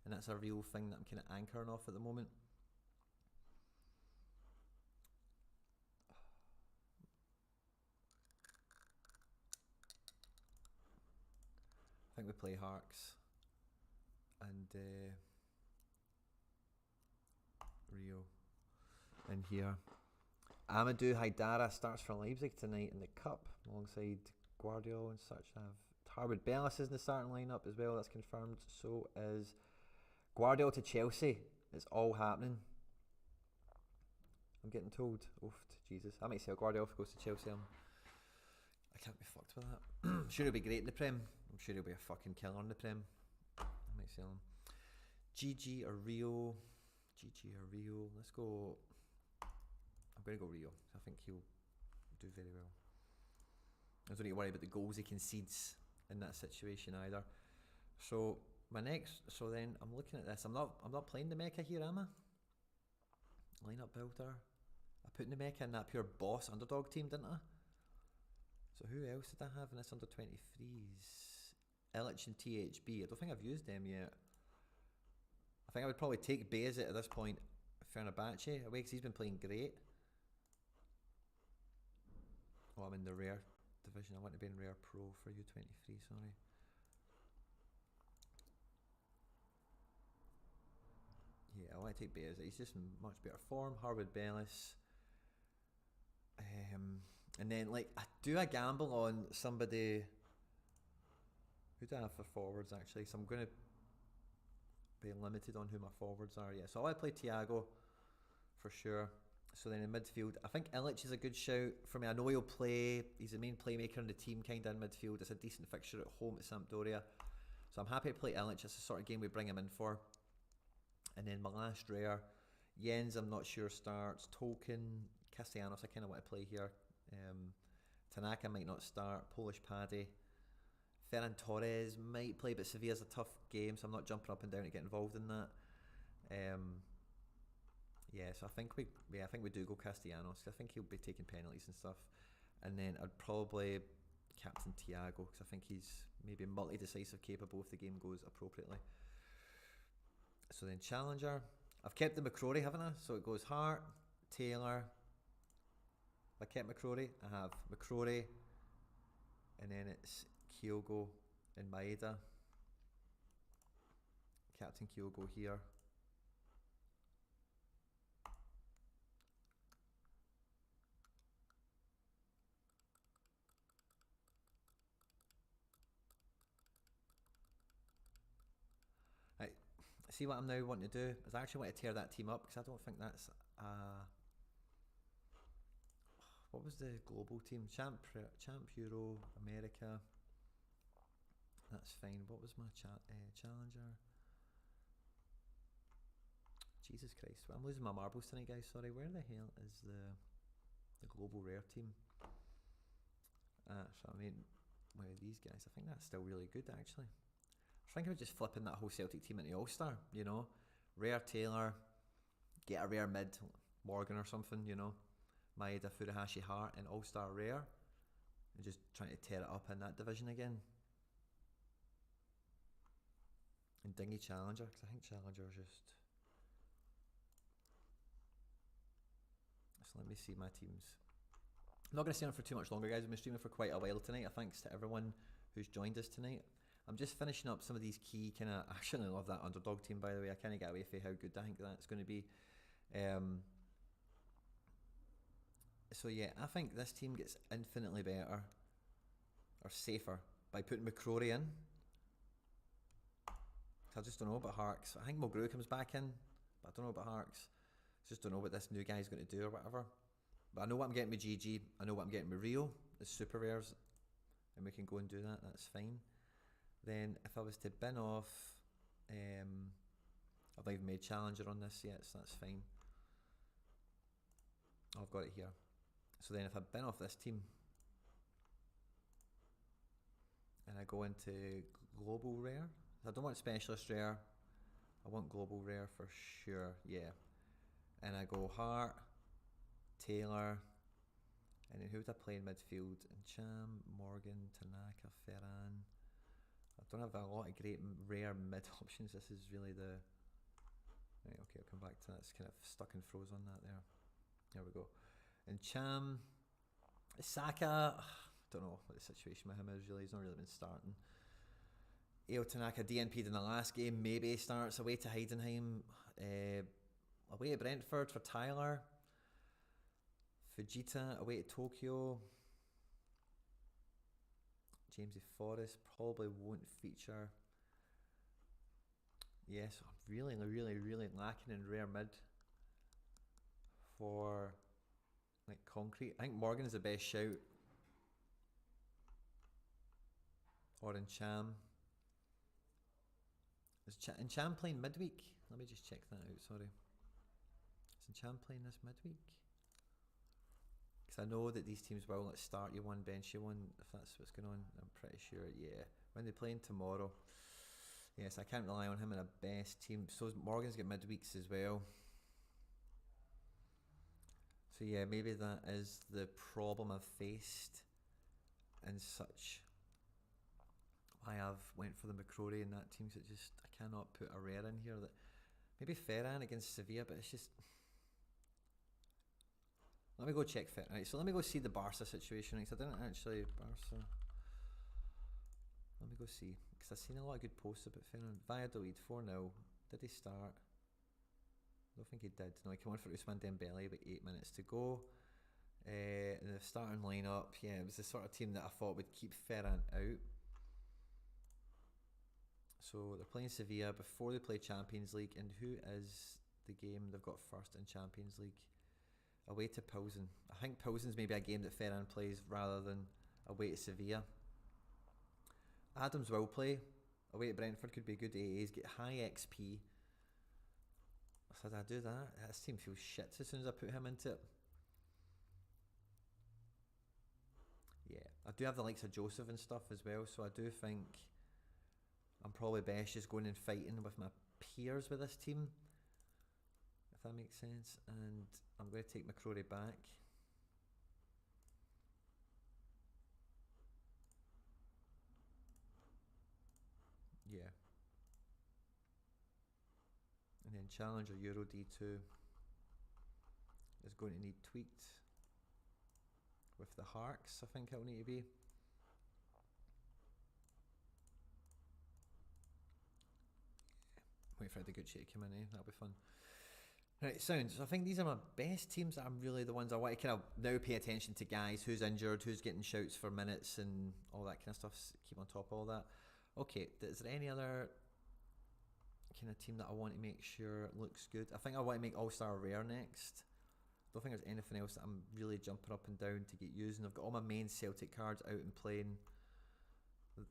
and that's a real thing that I'm kind of anchoring off at the moment. I think we play Harks and Rio in here. Amadou Haidara starts for Leipzig tonight in the Cup alongside Guardiola and such. I have Harwood Bellis is in the starting lineup as well, that's confirmed. So is Guardiola to Chelsea. It's all happening. I'm getting told. Oh, Jesus. I might sell Guardiola if he goes to Chelsea. I can't be fucked with that. I'm sure he'll be great in the Prem. I'm sure he'll be a fucking killer in the Prem. I might sell him. GG or Rio. Let's go. I'm going to go Rio. I think he'll do very well. I don't need to worry about the goals he concedes in that situation either. So then I'm looking at this. I'm not playing Nemeka here, am I? Lineup builder. I put Nemeka in that pure boss underdog team, didn't I? So who else did I have in this under 23s? Illich and THB. I don't think I've used them yet. I think I would probably take Bayezid at this point. Fenerbahce away because he's been playing great. Oh, I'm in the rare division. I want to be in rare pro for U23, sorry. Yeah, I want to take Bayezid. He's just in much better form. Harwood Bellis. And then, like, do I gamble on somebody? Who do I have for forwards, actually? So I'm going to be limited on who my forwards are. Yeah, so I play Thiago for sure. So then in midfield, I think Illich is a good shout for me. I know he'll play. He's the main playmaker in the team, kind of in midfield. It's a decent fixture at home at Sampdoria. So I'm happy to play Illich. It's the sort of game we bring him in for. And then my last rare, Jens, I'm not sure starts. Tolkien, Castellanos, I kind of want to play here. Tanaka might not start. Polish Paddy. Ferran Torres might play, but Sevilla's a tough game, so I'm not jumping up and down to get involved in that. Yeah, so I think we do go Castellanos. I think he'll be taking penalties and stuff. And then I'd probably captain Thiago because I think he's maybe multi-decisive capable if the game goes appropriately. So then challenger, I've kept the McCrory, haven't I? So it goes Hart, Taylor. If I kept McCrory, I have McCrory, and then it's Kyogo and Maeda. Captain Kyogo here. see what I'm now wanting to do is I actually want to tear that team up because I don't think that's what was the global team? Champ Euro America. That's fine. What was my challenger? Jesus Christ, I'm losing my marbles tonight, guys. Sorry. Where the hell is the global rare team? So I mean, where are these guys? I think that's still really good, actually. I think I was just flipping that whole Celtic team into All-Star, you know. Rare Taylor, get a rare mid, Morgan or something, you know. Maeda, Furuhashi, Hart, and All-Star rare. And just trying to tear it up in that division again. And Dingy Challenger, because I think Challenger's just... So let me see my teams. I'm not going to stay on for too much longer, guys. I've been streaming for quite a while tonight. Thanks to everyone who's joined us tonight. I'm just finishing up some of these key kind of... I actually love that underdog team, by the way. I can't get away from how good I think that's going to be. So yeah, I think this team gets infinitely better or safer by putting McCrory in. I just don't know about Harks. I think Mulgrew comes back in, but I don't know about Harks. Just don't know what this new guy's going to do or whatever. But I know what I'm getting with GG. I know what I'm getting with Rio. The super rares. And we can go and do that. That's fine. Then if I was to bin off... I've not even made Challenger on this yet, so that's fine. Oh, I've got it here. So then if I bin off this team... and I go into Global Rare. I don't want Specialist Rare. I want Global Rare for sure, yeah. And I go Hart, Taylor, and then who would I play in midfield? Cham, Morgan, Tanaka, Ferran. I don't have a lot of great rare mid options. This is really the... Right, okay, I'll come back to that. It's kind of stuck and froze on that there. There we go. And Cham, Saka, don't know what the situation with him is really. He's not really been starting. Eo Tanaka DNP'd in the last game. Maybe starts away to Heidenheim. Away at Brentford for Tyler. Fujita away to Tokyo. Jamesy Forrest probably won't feature. Yes, I'm really lacking in rare mid for like concrete. I think Morgan is the best shout. Or in Cham. Is Cham playing midweek? Let me just check that out, sorry. Is Cham playing this midweek? Because I know that these teams will start you one, bench you one, if that's what's going on. I'm pretty sure, yeah. When they're playing tomorrow. Yes, I can't rely on him in a best team. So Morgan's got midweeks as well. So yeah, maybe that is the problem I've faced and such. Why I've went for the McCrory in that team, so just I cannot put a rare in here. That maybe Ferran against Sevilla, but it's just... Let me go check Ferran. Right, so let me go see the Barca situation. Right, so I didn't actually... Barca... Let me go see, because I've seen a lot of good posts about Ferran. Valladolid 4-0. Did he start? I don't think he did. No, he came on for Ousmane Dembele about 8 minutes to go. And the starting lineup, yeah, it was the sort of team that I thought would keep Ferran out. So they're playing Sevilla before they play Champions League. And who is the game they've got first in Champions League? Away to Pilsen. I think Pilsen's maybe a game that Ferran plays rather than away to Sevilla. Adams will play. Away to Brentford could be good AAs. Get high XP. So did I do that? This team feels shit as soon as I put him into it. Yeah, I do have the likes of Joseph and stuff as well, so I do think I'm probably best just going and fighting with my peers with this team, if that makes sense. And I'm going to take McCrory back. Yeah. And then Challenger Euro D2 is going to need tweaked with the Harks, I think it'll need to be. Wait for the good shit to come in, that'll be fun. Right, sounds. So I think these are my best teams. That I'm really the ones I want to kind of now pay attention to, guys. Who's injured, who's getting shouts for minutes and all that kind of stuff. Keep on top of all that. Okay, is there any other kind of team that I want to make sure looks good. I think I want to make All-Star Rare next. Don't think there's anything else that I'm really jumping up and down to get using. I've got all my main Celtic cards out and playing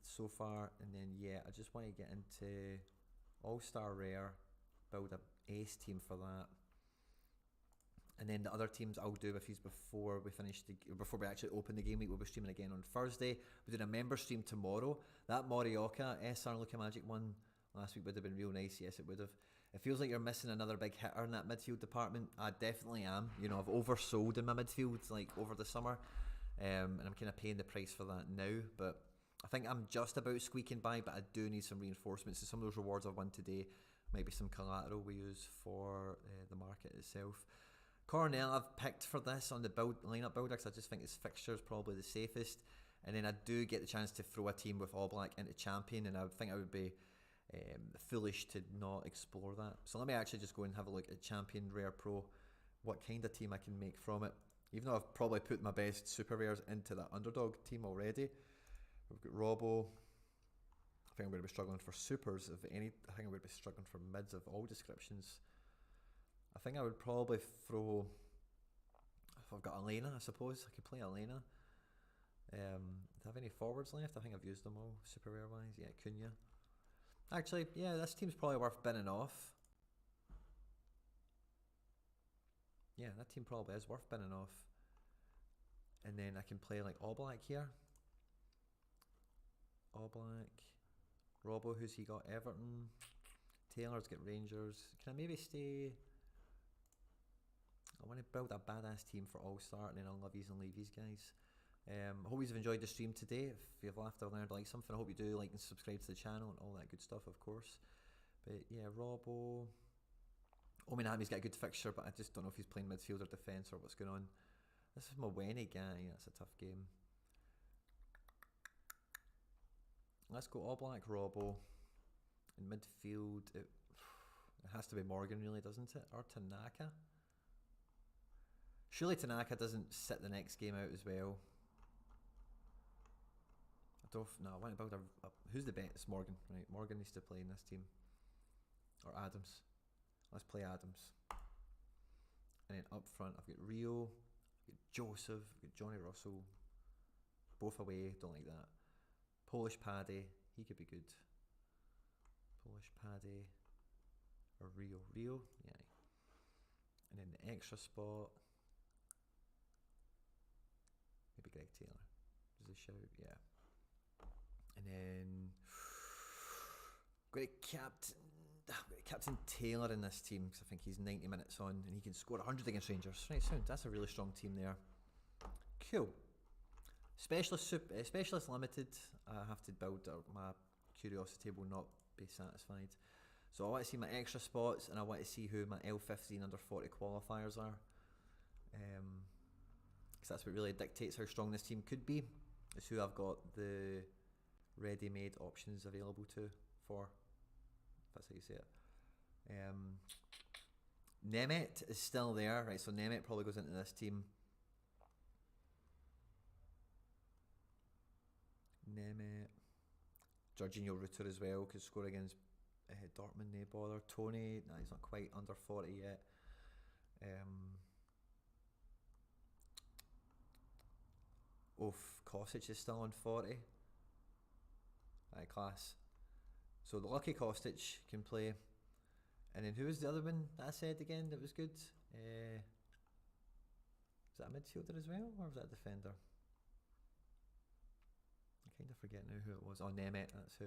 so far, and then yeah, I just want to get into All-Star Rare, build a ace team for that, and then the other teams I'll do with these before we finish before we actually open the game week. We'll be streaming again on Thursday. We're doing a member stream tomorrow. That Morioka SR Luka Magic one last week would have been real nice. Yes, it would have. It feels like you're missing another big hitter in that midfield department. I definitely am. You know, I've oversold in my midfield like over the summer, and I'm kind of paying the price for that now. But I think I'm just about squeaking by, but I do need some reinforcements. So some of those rewards I've won today might be some collateral we use for the market itself. Cornell I've picked for this on the lineup builder because I just think it's Fixtures probably the safest. And then I do get the chance to throw a team with All Black into Champion, and I think I would be foolish to not explore that. So let me actually just go and have a look at Champion Rare Pro, what kind of team I can make from it. Even though I've probably put my best super rares into that underdog team already. We've got Robbo. I think I'm going to be struggling for supers of any. I think I'm going to be struggling for mids of all descriptions. I think I would probably throw, if I've got Elena, I suppose I could play Elena. Do I have any forwards left? I think I've used them all super rare wise. Yeah, Quinny. Actually, yeah, this team's probably worth binning off. Yeah, that team probably is worth binning off. And then I can play like All Black here. All Black. Robbo, who's he got? Everton. Taylor's got Rangers. Can I maybe stay? I want to build a badass team for All-Star, and then I'll love these and leave these guys. I hope you've enjoyed the stream today. If you've laughed or learned like something, I hope you do like and subscribe to the channel and all that good stuff, of course. But yeah, Robbo. Ominami's got a good fixture, but I just don't know if he's playing midfield or defence or what's going on. This is my Wenny guy. That's a tough game. Let's go All Black, Robbo. In midfield, it has to be Morgan, really, doesn't it? Or Tanaka. Surely Tanaka doesn't sit the next game out as well. I want to build a who's the best? It's Morgan, right? Morgan needs to play in this team. Or Adams. Let's play Adams. And then up front, I've got Rio, I've got Joseph, I've got Johnny Russell. Both away, don't like that. Polish Paddy, he could be good. Polish Paddy. Or Rio, yeah. And then the extra spot. Maybe Greg Taylor. Does he shout? Yeah. And then got Captain Taylor in this team because I think he's 90 minutes on and he can score 100 against Rangers. Right, sound. That's a really strong team there. Cool. Specialist limited. I have to build, or my curiosity will not be satisfied. So I want to see my extra spots and I want to see who my L15 under 40 qualifiers are. Because that's what really dictates how strong this team could be. Is who I've got the ready-made options available for. If that's how you say it. Nemeth is still there, right? So Nemeth probably goes into this team. Nemeth. Jorginho Rutter as well, could score against Dortmund, no bother. Tony, nah, he's not quite under 40 yet. Kostic is still on 40. Aye, class. So the lucky Kostic can play. And then who was the other one that I said again that was good? Is that a midfielder as well, or was that a defender? I kind of forget now who it was. Oh, Nemeth, that's who.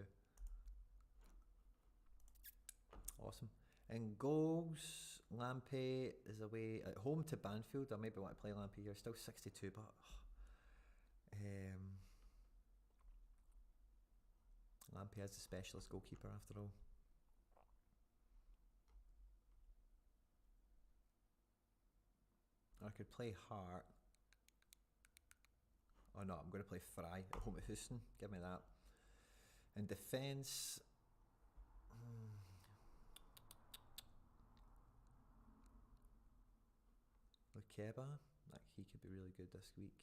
Awesome. And goals, Lampay is away at home to Banfield. I maybe want to play Lampay here. Still 62, but Lampay is the specialist goalkeeper after all. I could play Hart. Oh no, I'm going to play Fry at home at Houston. Give me that. In defence, Lukeba, like he could be really good this week.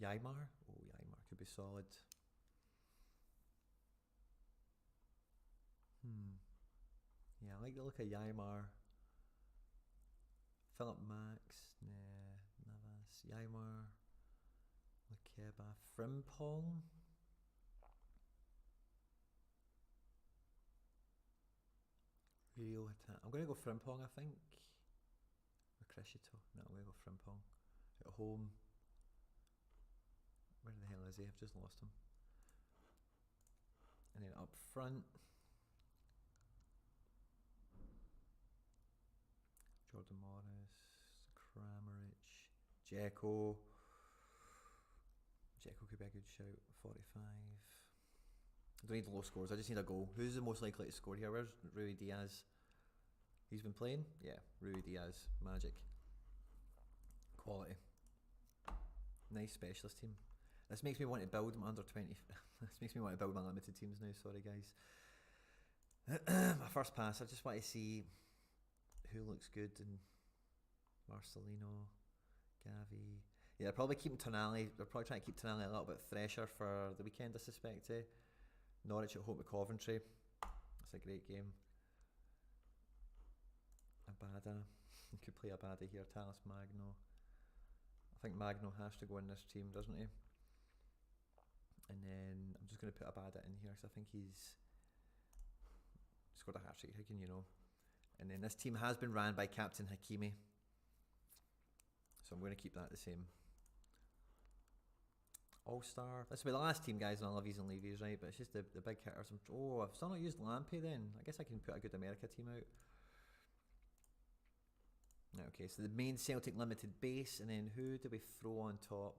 Yaimar, Yaimar could be solid. Yeah, I like the look of Ymar. Philip Max, nah, Navas, Ymar, Lakeba, Frimpong. Real attack. I'm going to go Frimpong, I think. Or Crescito. No, I'm going to go Frimpong. At home. Where the hell is he? I've just lost him. And then up front, Jordan Morris, Kramaric, Dzeko. Dzeko could be a good shout. 45. I don't need low scores, I just need a goal. Who's the most likely to score here? Where's Rui Diaz? He's been playing? Yeah, Rui Diaz. Magic. Quality. Nice specialist team. This makes me want to build my under 20. This makes me want to build my limited teams now, sorry guys. My first pass, I just want to see who looks good. And Marcelino, Gavi. Yeah, they're probably keeping Tonali. They're probably trying to keep Tonali a little bit fresher for the weekend, I suspect. Norwich at home to Coventry. That's a great game. Abada. You could play Abada here. Talis Magno. I think Magno has to go in this team, doesn't he? And then I'm just going to put Abada in here because I think he's scored a hat-trick. How can you know? And then this team has been ran by Captain Hakimi. So I'm going to keep that the same. All-Star. This will be the last team, guys, and I love these and leavies, right? But it's just the big hitters. Oh, I've still not used Lampy then. I guess I can put a good America team out. Okay, so the main Celtic limited base, and then who do we throw on top?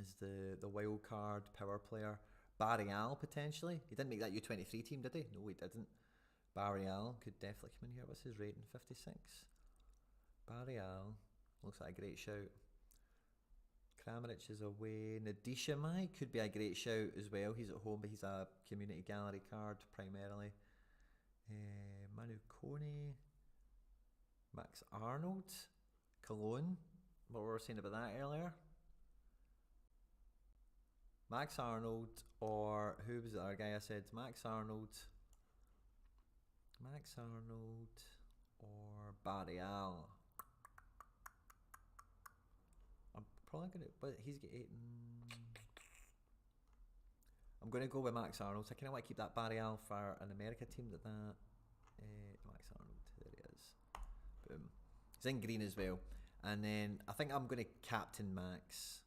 Is the wild card power player Barreal potentially? He didn't make that U23 team, did he? No, he didn't. Barreal could definitely come in here. What's his rating? 56. Barreal looks like a great shout. Kramaric is away. Nadishamai could be a great shout as well. He's at home, but he's a community gallery card primarily. Manu Kone, Max Arnold, Cologne. What were we saying about that earlier? Max Arnold, or who was the other guy I said? Max Arnold, or Barreal. I'm probably gonna, but he's getting. I'm gonna go with Max Arnold. So I kind of want to keep that Barreal for an America team. Max Arnold, there he is. Boom. He's in green as well, and then I think I'm gonna captain Max.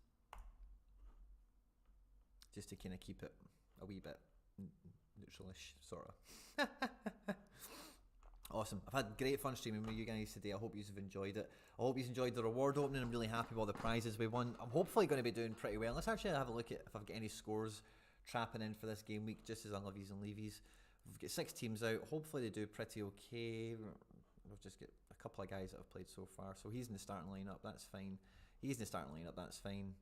Just to kind of keep it a wee bit neutralish, sort of. Awesome. I've had great fun streaming with you guys today. I hope you've enjoyed it. I hope you've enjoyed the reward opening. I'm really happy with all the prizes we won. I'm hopefully going to be doing pretty well. Let's actually have a look at if I've got any scores trapping in for this game week, just as I love and leavies. We've got 6 teams out. Hopefully they do pretty okay. We've just got a couple of guys that have played so far. So he's in the starting lineup. That's fine. He's in the starting lineup. That's fine.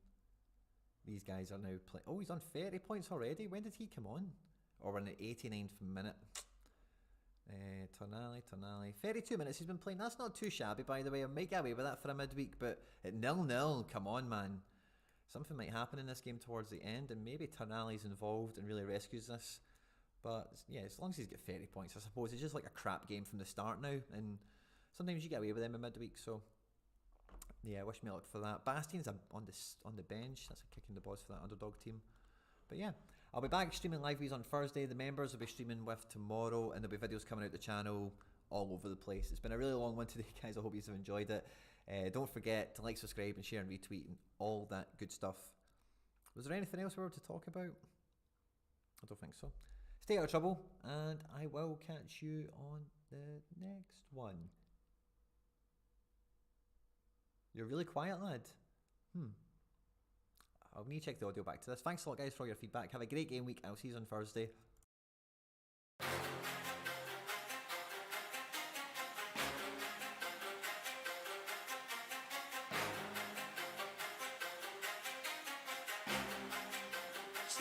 These guys are now playing. Oh, he's on 30 points already. When did he come on? Or we're in the 89th minute. Tonali. 32 minutes he's been playing. That's not too shabby, by the way. I might get away with that for a midweek, but at 0-0, come on, man. Something might happen in this game towards the end, and maybe Tonali's involved and really rescues this. But yeah, as long as he's got 30 points, I suppose it's just like a crap game from the start now, and sometimes you get away with them in midweek, so yeah, wish me luck for that. Bastian's on the bench. That's a kick in the balls for that underdog team. But yeah, I'll be back streaming live views on Thursday. The members will be streaming with tomorrow, and there'll be videos coming out the channel all over the place. It's been a really long one today, guys. I hope you've enjoyed it. Don't forget to like, subscribe, and share and retweet and all that good stuff. Was there anything else we were to talk about? I don't think so. Stay out of trouble, and I will catch you on the next one. You're really quiet, lad. I'll need to check the audio back to this. Thanks a lot, guys, for all your feedback. Have a great game week. I'll see you on Thursday.